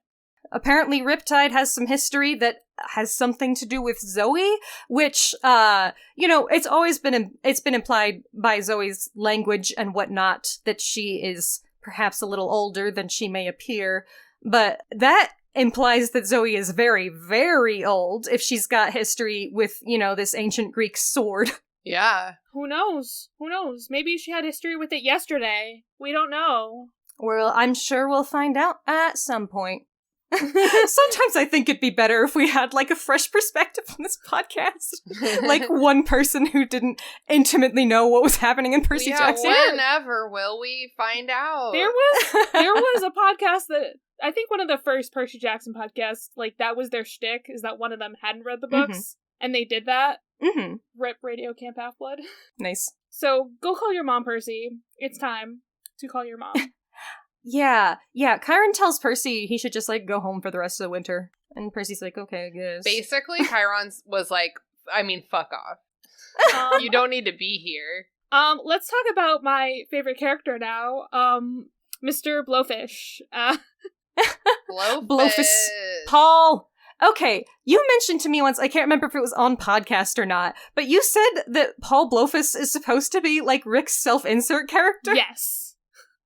Apparently Riptide has some history that has something to do with Zoe, which, it's always been implied by Zoe's language and whatnot that she is perhaps a little older than she may appear, but that implies that Zoe is very, very old if she's got history with, this ancient Greek sword. Yeah. Who knows? Maybe she had history with it yesterday. We don't know. Well, I'm sure we'll find out at some point. Sometimes I think it'd be better if we had, like, a fresh perspective on this podcast. Like, one person who didn't intimately know what was happening in Percy Jackson. Whenever will we find out? There was a podcast that, I think one of the first Percy Jackson podcasts, like, that was their shtick, is that one of them hadn't read the books, and they did that. Rip Radio Camp Half-Blood. Nice. So, go call your mom, Percy. It's time to call your mom. Yeah. Chiron tells Percy he should just, like, go home for the rest of the winter. And Percy's like, okay, I guess. Basically, Chiron was like, fuck off. You don't need to be here. Let's talk about my favorite character now. Mr. Blowfish. Blowfus. Paul. Okay, you mentioned to me once, I can't remember if it was on podcast or not, but you said that Paul Blowfus is supposed to be like Rick's self-insert character? Yes.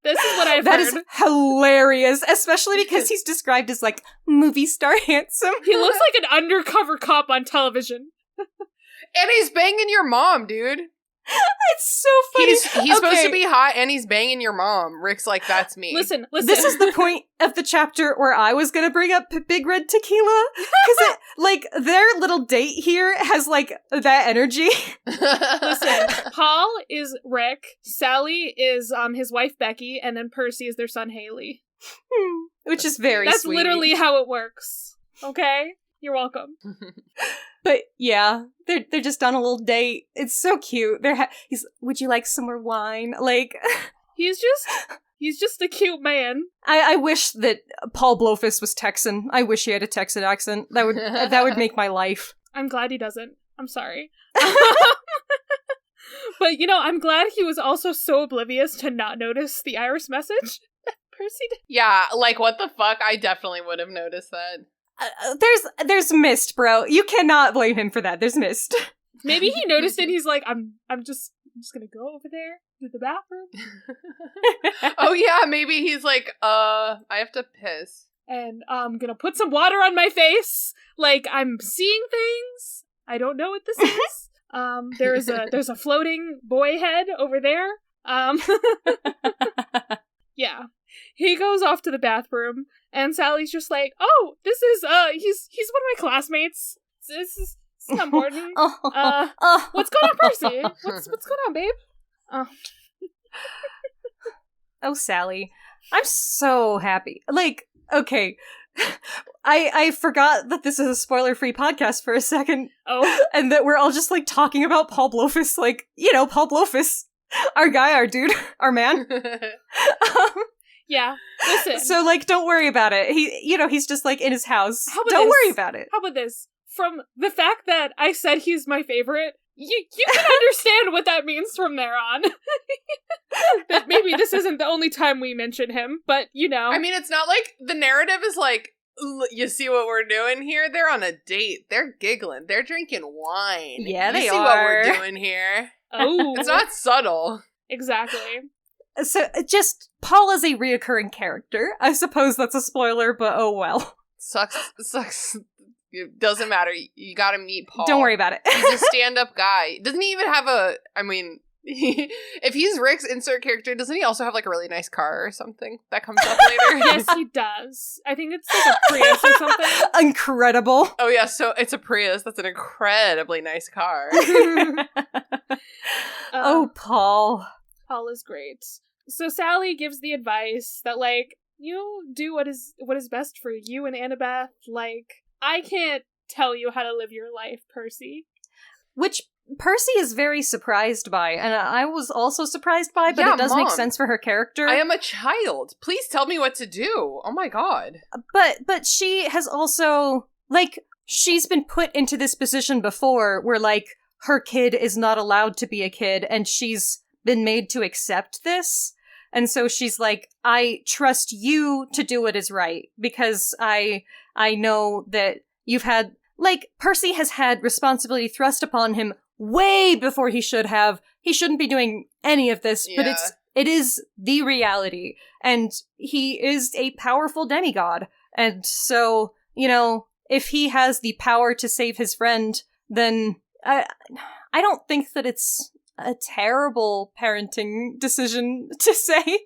This is what I've That heard. is hilarious, especially because he's described as like movie star handsome. He looks like an undercover cop on television. And he's banging your mom, dude. It's so funny. He's supposed to be hot and he's banging your mom. Rick's like, that's me. Listen. This is the point of the chapter where I was gonna bring up Big Red Tequila, because like their little date here has like that energy. Listen, Paul is Rick, Sally is his wife Becky, and then Percy is their son Haley. Which is very That's sweet. literally how it works. Okay? You're welcome. But yeah, they're just on a little date. It's so cute. He's, would you like some more wine? Like, He's just a cute man. I wish that Paul Blowfus was Texan. I wish he had a Texan accent. That would make my life. I'm glad he doesn't. I'm sorry. But, I'm glad he was also so oblivious to not notice the Iris message that Percy did. Yeah, like, what the fuck? I definitely would have noticed that. There's mist, bro. You cannot blame him for that. There's mist. Maybe he noticed it and he's like, I'm just gonna go over there to the bathroom. Oh yeah, maybe he's like, I have to piss. And I'm gonna put some water on my face. Like, I'm seeing things. I don't know what this is. There's a floating boy head over there. Yeah. He goes off to the bathroom, and Sally's just like, "Oh, this is he's one of my classmates. It's not important. What's going on, Percy? What's going on, babe?" Oh, Sally, I'm so happy. Like, okay, I forgot that this is a spoiler-free podcast for a second. Oh, and that we're all just like talking about Paul Blowfus, like, Paul Blowfus, our guy, our dude, our man. yeah. Listen. So, like, don't worry about it. He's just, like, in his house. Don't worry about it. How about this? From the fact that I said he's my favorite, you can understand what that means from there on. That maybe this isn't the only time we mention him, but, I mean, it's not like the narrative is like, you see what we're doing here? They're on a date. They're giggling. They're drinking wine. Yeah, they you see are. what we're doing here. Oh. It's not subtle. Exactly. So, just, Paul is a reoccurring character. I suppose that's a spoiler, but oh well. Sucks. It doesn't matter. You gotta meet Paul. Don't worry about it. He's a stand-up guy. Doesn't he even have if he's Rick's insert character, doesn't he also have like a really nice car or something that comes up later? Yes, he does. I think it's like a Prius or something. Incredible. Oh yeah, so it's a Prius. That's an incredibly nice car. Oh, Paul. Paul is great. So Sally gives the advice that, like, you do what is best for you and Annabeth. Like, I can't tell you how to live your life, Percy. Which Percy is very surprised by, and I was also surprised by, but Yeah, it does make Mom. sense for her character. I am a child. Please tell me what to do. Oh my god. But she has also, like, she's been put into this position before where, like, her kid is not allowed to be a kid, and she's been made to accept this. And so she's like, I trust you to do what is right, because I know that you've had, like, Percy has had responsibility thrust upon him way before he should have. He shouldn't be doing any of this, but it is the reality. And he is a powerful demigod. And so, if he has the power to save his friend, then I don't think that it's a terrible parenting decision to say,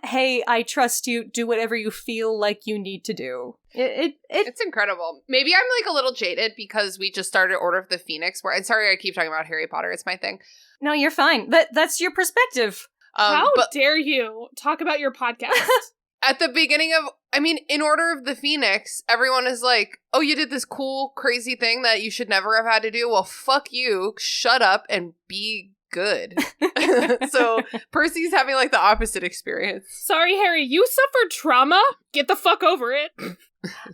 hey, I trust you, do whatever you feel like you need to do. It's incredible. Maybe I'm like a little jaded because we just started Order of the Phoenix, where, and sorry I keep talking about Harry Potter, it's my thing. No, you're fine. That's your perspective. How dare you talk about your podcast? At the beginning of, in Order of the Phoenix, everyone is like, oh, you did this cool, crazy thing that you should never have had to do. Well, fuck you. Shut up and be good. So Percy's having like the opposite experience. Sorry, Harry, you suffered trauma? Get the fuck over it.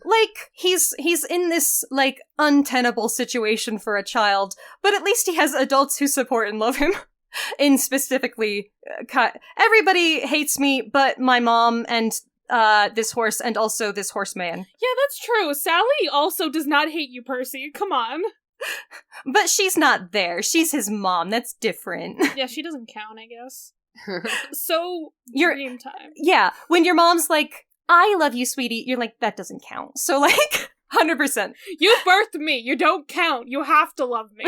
Like, he's in this, like, untenable situation for a child, but at least he has adults who support and love him. In specifically, everybody hates me, but my mom and this horse and also this horseman. Yeah, that's true. Sally also does not hate you, Percy. Come on. But she's not there. She's his mom. That's different. Yeah, she doesn't count, I guess. So, You're- dream time. Yeah, when your mom's like, I love you, sweetie, you're like, that doesn't count. So, like, 100%. You birthed me. You don't count. You have to love me.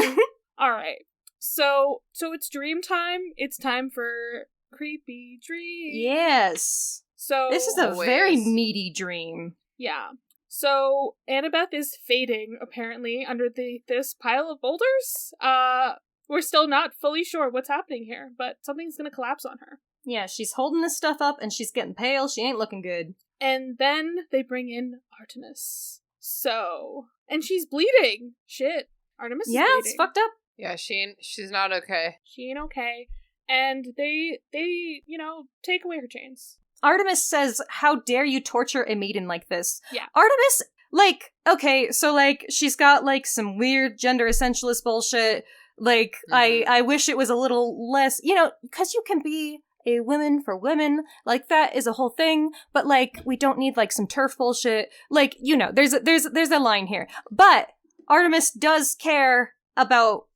All right. So it's dream time. It's time for creepy dream. Yes. So This is a Always. very meaty dream. yeah. So Annabeth is fading apparently under this pile of boulders. We're still not fully sure what's happening here, but something's gonna collapse on her. Yeah, she's holding this stuff up and she's getting pale. She ain't looking good. And then they bring in Artemis. So, and she's bleeding. Shit. Artemis is Yeah, bleeding. it's fucked up. Yeah, she's not okay. She ain't okay. And they, take away her chains. Artemis says, how dare you torture a maiden like this? Yeah. Artemis, like, okay, so, like, she's got, like, some weird gender essentialist bullshit. Like, I wish it was a little less, because you can be a woman for women. Like, that is a whole thing. But, like, we don't need, like, some turf bullshit. Like, there's a line here. But Artemis does care about,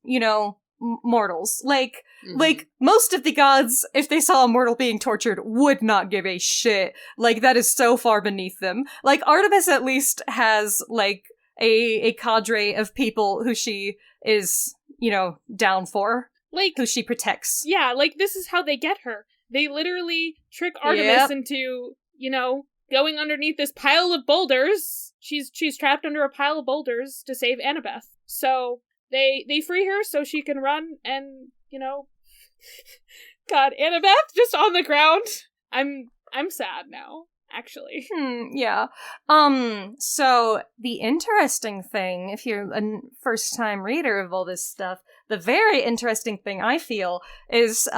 mortals. Like, most of the gods, if they saw a mortal being tortured, would not give a shit. Like, that is so far beneath them. Like, Artemis at least has, like, a cadre of people who she is, down for. Like, Who she protects. yeah, like, this is how they get her. They literally trick Artemis into, going underneath this pile of boulders. She's trapped under a pile of boulders to save Annabeth. So, they free her so she can run and, God, Annabeth just on the ground. I'm sad now, actually. Yeah. So the interesting thing, if you're a first-time reader of all this stuff, the very interesting thing I feel is,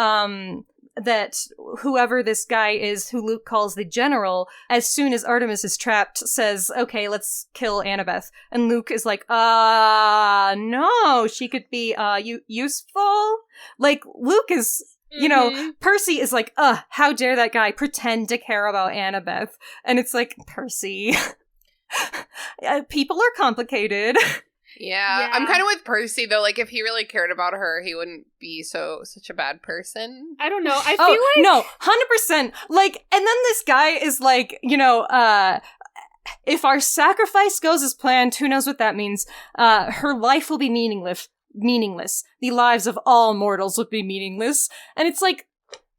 that whoever this guy is who Luke calls the general, as soon as Artemis is trapped, says, okay, let's kill Annabeth. And Luke is like, no, she could be, useful? Like, Luke is, Percy is like, how dare that guy pretend to care about Annabeth? And it's like, Percy, people are complicated. Yeah, I'm kind of with Percy though. Like, if he really cared about her, he wouldn't be such a bad person. I don't know. I feel like no, 100%. Like, and then this guy is like, if our sacrifice goes as planned, who knows what that means? Her life will be meaningless. The lives of all mortals will be meaningless. And it's like,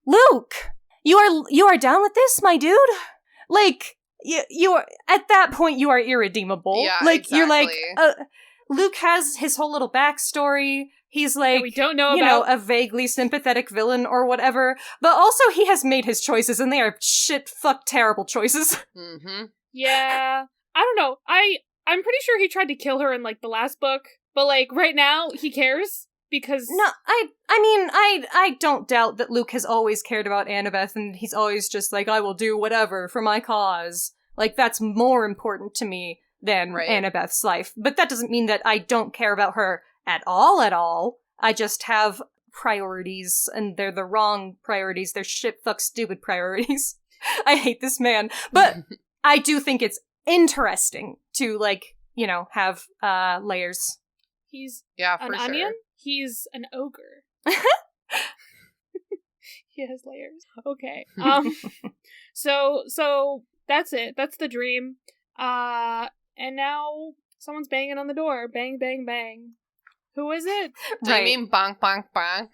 Luke, you are down with this, my dude? Like, you are, at that point, you are irredeemable. Yeah, like, exactly. You're like, Luke has his whole little backstory. He's like, we don't know about a vaguely sympathetic villain or whatever. But also he has made his choices and they are fuck terrible choices. Mm-hmm. Yeah. I don't know. I'm pretty sure he tried to kill her in, like, the last book. But, like, right now, he cares because... No, I don't doubt that Luke has always cared about Annabeth and he's always just like, I will do whatever for my cause. Like, that's more important to me than Annabeth's life. But that doesn't mean that I don't care about her at all. I just have priorities, and they're the wrong priorities. They're fuck stupid priorities. I hate this man. But I do think it's interesting to, like, have layers. He's Yeah, an for sure. onion? He's an ogre. He has layers. Okay. So that's it. That's the dream. And now someone's banging on the door. Bang, bang, bang. Who is it? Do you mean bonk, bonk, bonk?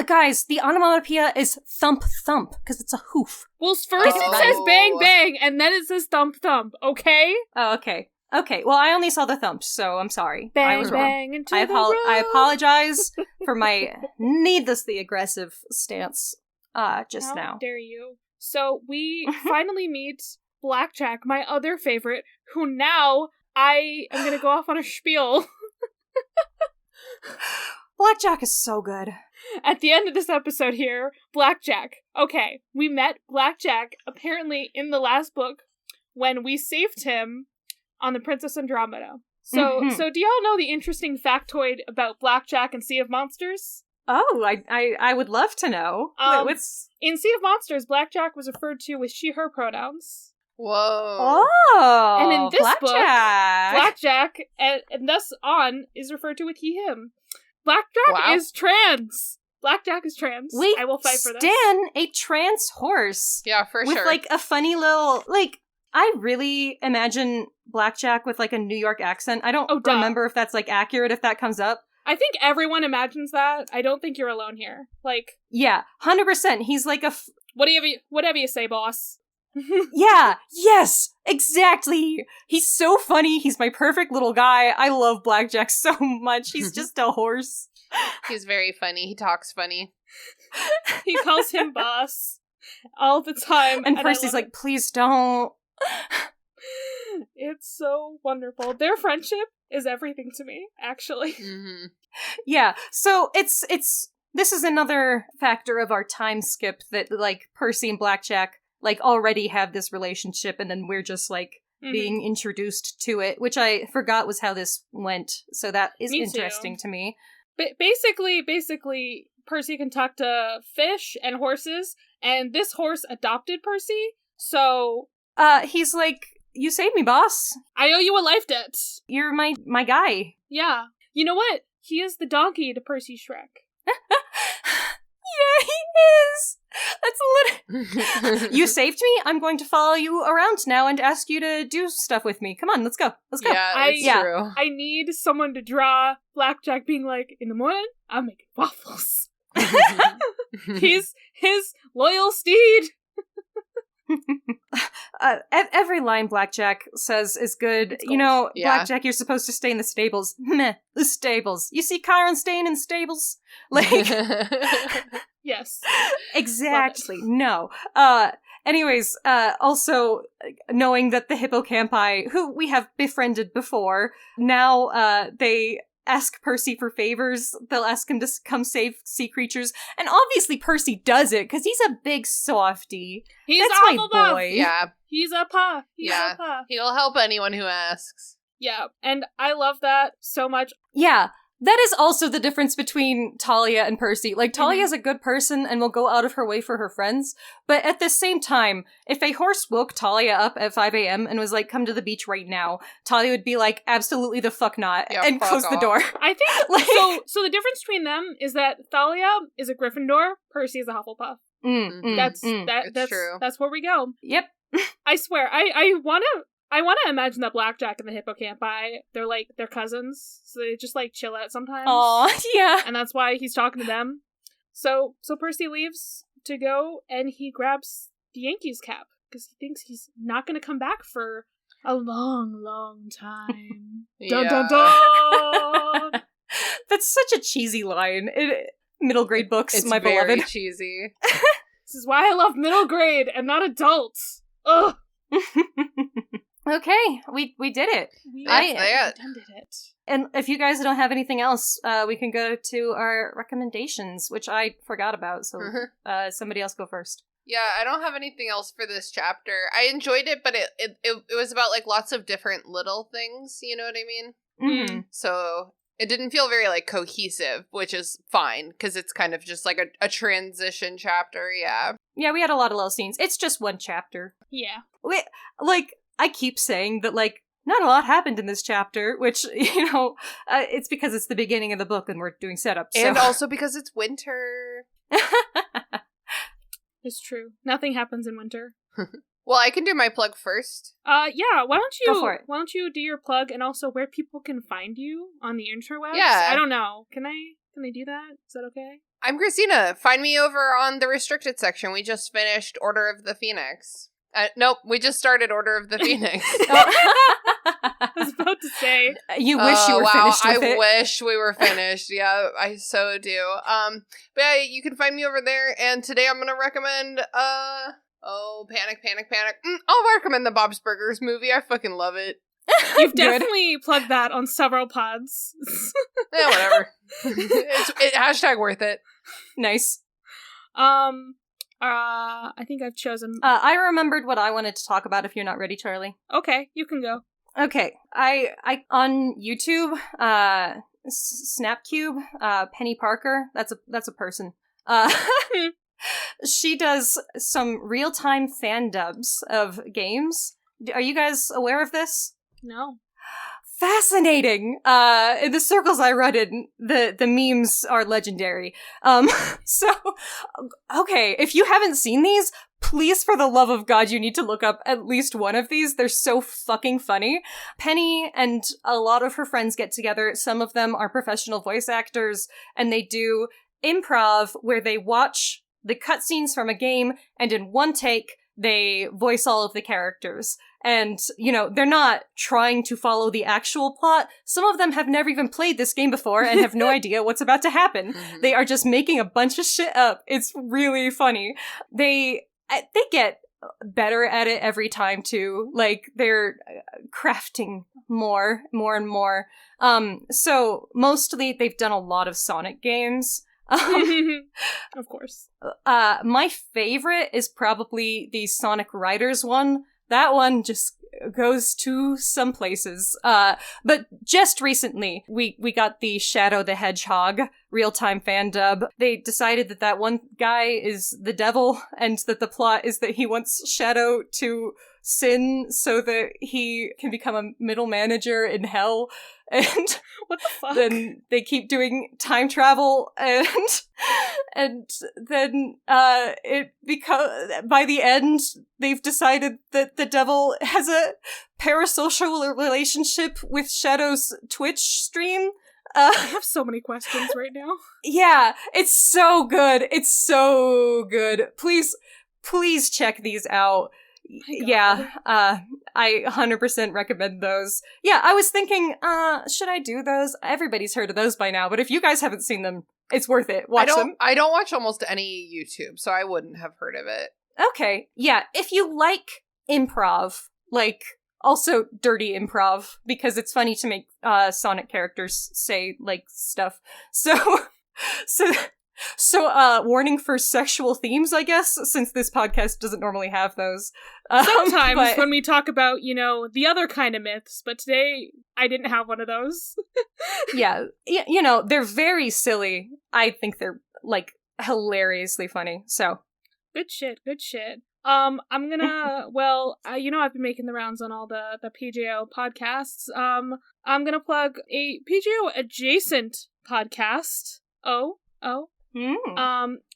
Guys, the onomatopoeia is thump, thump, because it's a hoof. Well, first it says bang, bang, and then it says thump, thump, okay? Oh, okay. Okay, well, I only saw the thumps, so I'm sorry. I Bang, was wrong. bang, into the road. I apologize for my needlessly aggressive stance just How now. dare you? So we finally meet Blackjack, my other favorite, who now I am gonna go off on a spiel. Blackjack is so good. At the end of this episode here, Blackjack. Okay, we met Blackjack apparently in the last book when we saved him on the Princess Andromeda. So do y'all know the interesting factoid about Blackjack and Sea of Monsters? Oh, I would love to know. What's... In Sea of Monsters, Blackjack was referred to with she/her pronouns. Whoa. Oh, And in this book, Blackjack. Blackjack, and thus on, is referred to with he/him. Blackjack is trans. Blackjack is trans. Wait, I will fight for this. Stan, a trans horse. Yeah, for with, sure. like, a funny little, like, I really imagine Blackjack with, like, a New York accent. I don't remember if that's, like, accurate, if that comes up. I think everyone imagines that. I don't think you're alone here. Like, yeah, 100%. He's like a... whatever you say, boss. Yeah, yes, exactly. He's so funny. He's my perfect little guy. I love Blackjack so much. He's just a horse. He's very funny. He talks funny. He calls him boss all the time. And Percy's like, please don't. It's so wonderful. Their friendship is everything to me, actually. Mm-hmm. Yeah, so it's this is another factor of our time skip that, like, Percy and Blackjack, like, already have this relationship, and then we're just, like, being introduced to it, which I forgot was how this went, so that is interesting to me. Basically, Percy can talk to fish and horses, and this horse adopted Percy, so... he's like, you saved me, boss. I owe you a life debt. You're my guy. Yeah. You know what? He is the donkey to Percy Shrek. Yeah, he is. That's literally... You saved me? I'm going to follow you around now and ask you to do stuff with me. Come on, let's go. Let's go. Yeah, it's true. I need someone to draw Blackjack being like, in the morning, I'm making waffles. He's his loyal steed. Every line Blackjack says is good. You know, Blackjack, you're supposed to stay in the stables. Meh, the stables. You see Chiron staying in stables? Like... Yes. Exactly. No. Anyways, also knowing that the hippocampi, who we have befriended before, now they ask Percy for favors. They'll ask him to come save sea creatures. And obviously Percy does it, because he's a big softy. That's my boy. Yeah. He's a pa. He's a pa. He'll help anyone who asks. Yeah, and I love that so much. Yeah. That is also the difference between Talia and Percy. Like, Talia's a good person and will go out of her way for her friends, but at the same time, if a horse woke Talia up at 5 a.m. and was like, come to the beach right now, Talia would be like, absolutely the fuck not, and close the door. I think, so the difference between them is that Thalia is a Gryffindor, Percy is a Hufflepuff. That's true. That's where we go. Yep. I swear, I want to imagine that Blackjack and the hippocampi, they're cousins, so they just, like, chill out sometimes. Aw, yeah. And that's why he's talking to them. So Percy leaves to go, and he grabs the Yankees cap, because he thinks he's not going to come back for a long, long time. Dun dun dun! That's such a cheesy line. Middle grade books, it's my very beloved. cheesy. This is why I love middle grade and not adults. Ugh. Okay, we did it. We did it. And if you guys don't have anything else, we can go to our recommendations, which I forgot about, so somebody else go first. Yeah, I don't have anything else for this chapter. I enjoyed it, but it was about, like, lots of different little things, you know what I mean? Mm-hmm. So it didn't feel very, like, cohesive, which is fine, because it's kind of just, like, a transition chapter, yeah. Yeah, we had a lot of little scenes. It's just one chapter. Yeah. I keep saying that, like, not a lot happened in this chapter, which, you know, it's because it's the beginning of the book and we're doing setup. So. And also because it's winter. It's true. Nothing happens in winter. Well, I can do my plug first. Yeah, why don't you go for it. Why don't you do your plug and also where people can find you on the interwebs? Yeah. I don't know. Can I do that? Is that okay? I'm Christina. Find me over on the restricted section. We just finished Order of the Phoenix. Nope, we just started Order of the Phoenix. I was about to say. You wish you were finished with it. I wish we were finished. Yeah, I so do. But yeah, you can find me over there. And today I'm going to recommend, Panic. I'll recommend the Bob's Burgers movie. I fucking love it. You've definitely plugged that on several pods. Yeah, whatever. Hashtag worth it. Nice. I think I've chosen. I remembered what I wanted to talk about if you're not ready, Charlie. Okay, you can go. Okay. I on YouTube, Snapcube, Penny Parker, that's a person. She does some real-time fandubs of games. Are you guys aware of this? No. Fascinating! In the circles I run in, the memes are legendary. So, okay, if you haven't seen these, please, for the love of God, you need to look up at least one of these. They're so fucking funny. Penny and a lot of her friends get together. Some of them are professional voice actors, and they do improv where they watch the cutscenes from a game, and in one take, they voice all of the characters. And, you know, they're not trying to follow the actual plot. Some of them have never even played this game before and have no idea what's about to happen. They are just making a bunch of shit up. It's really funny. They get better at it every time, too. Like, they're crafting more and more. So, mostly, they've done a lot of Sonic games. Of course. My favorite is probably the Sonic Riders one. That one just goes to some places. But just recently, we got the Shadow the Hedgehog real-time fandub. They decided that one guy is the devil, and that the plot is that he wants Shadow to sin so that he can become a middle manager in hell. And what the fuck? Then they keep doing time travel, and then by the end they've decided that the devil has a parasocial relationship with Shadow's Twitch stream. I have so many questions right now. Yeah, it's so good. It's so good. Please check these out. Yeah, I 100% recommend those. Yeah, I was thinking, should I do those? Everybody's heard of those by now, but if you guys haven't seen them, it's worth it. Watch them. I don't watch almost any YouTube, so I wouldn't have heard of it. Okay, yeah, if you like improv, like, also dirty improv, because it's funny to make Sonic characters say, like, stuff. So, warning for sexual themes, I guess, since this podcast doesn't normally have those. Sometimes when we talk about, you know, the other kind of myths, but today I didn't have one of those. Yeah, you know, they're very silly. I think they're, like, hilariously funny, so. Good shit. I'm gonna, well, you know, I've been making the rounds on all the PJO podcasts. I'm gonna plug a PJO adjacent podcast.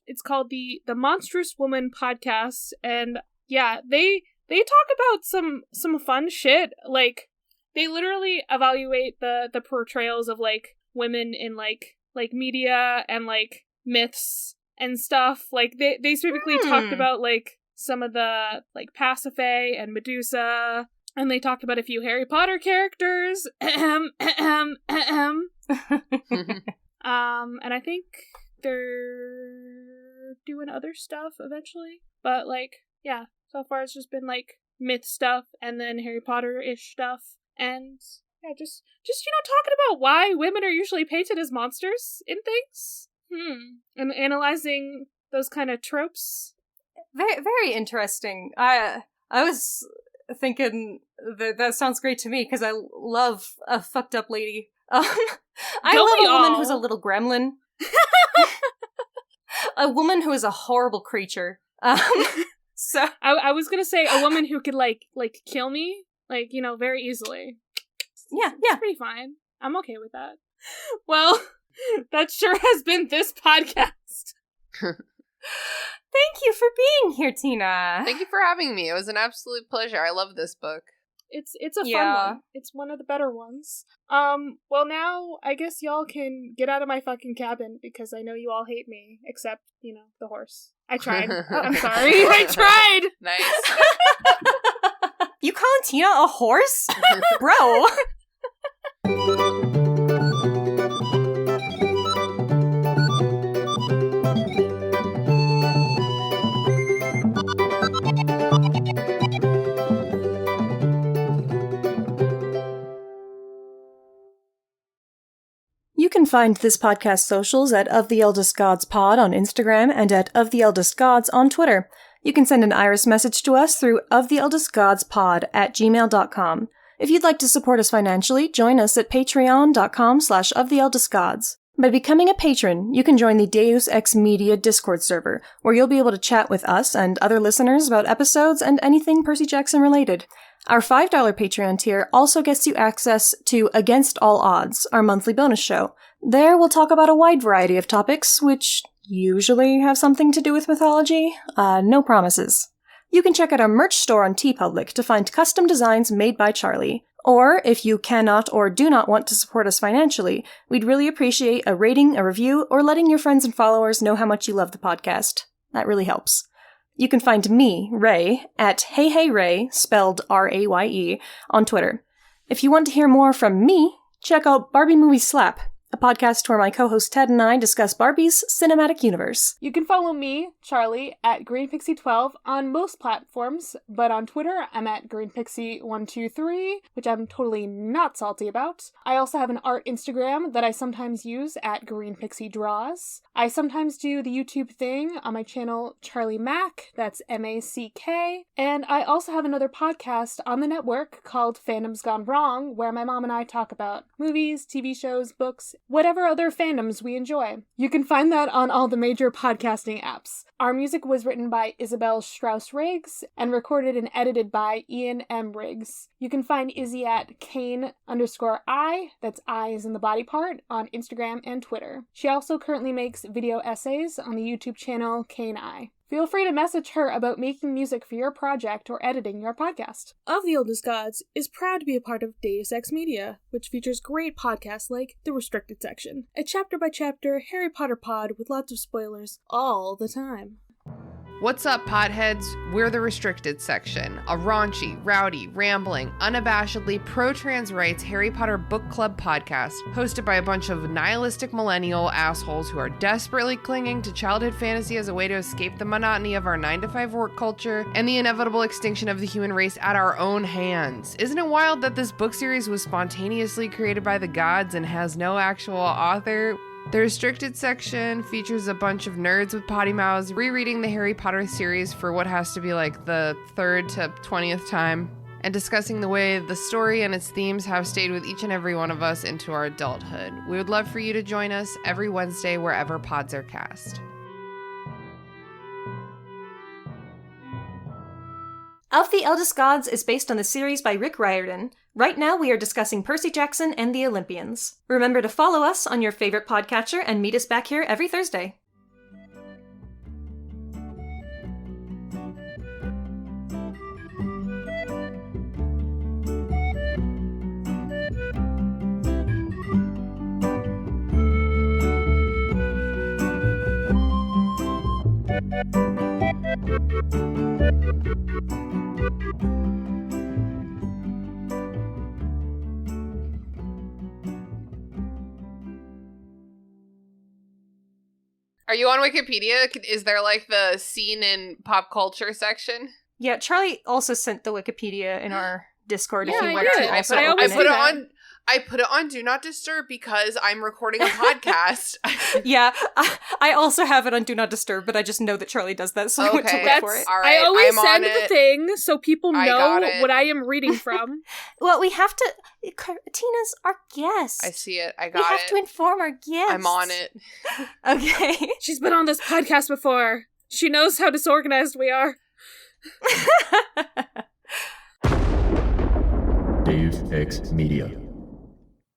It's called the Monstrous Woman podcast, and yeah, they talk about some fun shit. Like, they literally evaluate the portrayals of, like, women in like media and, like, myths and stuff. Like, they specifically talked about, like, some of the, like, Pasiphae and Medusa, and they talked about a few Harry Potter characters. And I think they're doing other stuff eventually, but, like, yeah, so far it's just been, like, myth stuff and then Harry Potter-ish stuff, and yeah, just you know, talking about why women are usually painted as monsters in things, and analyzing those kind of tropes. Very, very interesting. I was thinking that sounds great to me, because I love a fucked up lady. I love a woman who's a little gremlin. A woman who is a horrible creature. So I was gonna say a woman who could like kill me, like, you know, very easily. Yeah. It's pretty fine. I'm okay with that. Well, that sure has been this podcast. Thank you for being here, Tina. Thank you for having me. It was an absolute pleasure. I love this book. It's a fun one. It's one of the better ones. Well, now I guess y'all can get out of my fucking cabin, because I know you all hate me, except, you know, the horse. I tried. I'm sorry. I tried! Nice. You calling Tina a horse? Bro. You can find this podcast's socials at Of the Eldest Gods Pod on Instagram and at Of the Eldest Gods on Twitter. You can send an iris message to us through oftheeldestgodspod@gmail.com. If you'd like to support us financially, join us at patreon.com/oftheeldestgods. By becoming a patron, you can join the Deus Ex Media Discord server, where you'll be able to chat with us and other listeners about episodes and anything Percy Jackson related. Our $5 Patreon tier also gets you access to Against All Odds, our monthly bonus show. There we'll talk about a wide variety of topics, which usually have something to do with mythology. No promises. You can check out our merch store on TeePublic to find custom designs made by Charlie. Or, if you cannot or do not want to support us financially, we'd really appreciate a rating, a review, or letting your friends and followers know how much you love the podcast. That really helps. You can find me, Ray, at HeyHeyRay, spelled R-A-Y-E, on Twitter. If you want to hear more from me, check out Barbie Movie Slap, a podcast where my co-host Ted and I discuss Barbie's cinematic universe. You can follow me, Charlie, at GreenPixie12 on most platforms, but on Twitter, I'm at GreenPixie123, which I'm totally not salty about. I also have an art Instagram that I sometimes use at GreenPixieDraws. I sometimes do the YouTube thing on my channel Charlie Mack, that's M-A-C-K, and I also have another podcast on the network called Fandubs Gone Wrong, where my mom and I talk about movies, TV shows, books, whatever other fandoms we enjoy. You can find that on all the major podcasting apps. Our music was written by Isabel Strauss-Riggs and recorded and edited by Ian M. Riggs. You can find Izzy at Kann_I, that's I as in the body part, on Instagram and Twitter. She also currently makes video essays on the YouTube channel Kann. Feel free to message her about making music for your project or editing your podcast. Of the Oldest Gods is proud to be a part of Deus Ex Media, which features great podcasts like The Restricted Section, a chapter-by-chapter Harry Potter pod with lots of spoilers all the time. What's up, potheads? We're the Restricted Section, a raunchy, rowdy, rambling, unabashedly pro-trans rights Harry Potter book club podcast hosted by a bunch of nihilistic millennial assholes who are desperately clinging to childhood fantasy as a way to escape the monotony of our 9-to-5 work culture and the inevitable extinction of the human race at our own hands. Isn't it wild that this book series was spontaneously created by the gods and has no actual author? The Restricted Section features a bunch of nerds with potty mouths rereading the Harry Potter series for what has to be like the 3rd to 20th time, and discussing the way the story and its themes have stayed with each and every one of us into our adulthood. We would love for you to join us every Wednesday wherever pods are cast. Of the Eldest Gods is based on the series by Rick Riordan. Right now we are discussing Percy Jackson and the Olympians. Remember to follow us on your favorite podcatcher and meet us back here every Thursday. Are you on Wikipedia? Is there like the scene in pop culture section? Yeah, Charlie also sent the Wikipedia in our Discord if Yeah, you I want did. to also I open always it. do that. I put it on Do Not Disturb because I'm recording a podcast. Yeah, I also have it on Do Not Disturb, but I just know that Charlie does that, so I went to Okay. look for it. All right, I always I'm on send the it. thing so people I know got it. what I am reading from. Well, we have to... Tina's our guest. I see it. I We got have it. to inform our guests. I'm on it. Okay. She's been on this podcast before. She knows how disorganized we are. Deus Ex Media.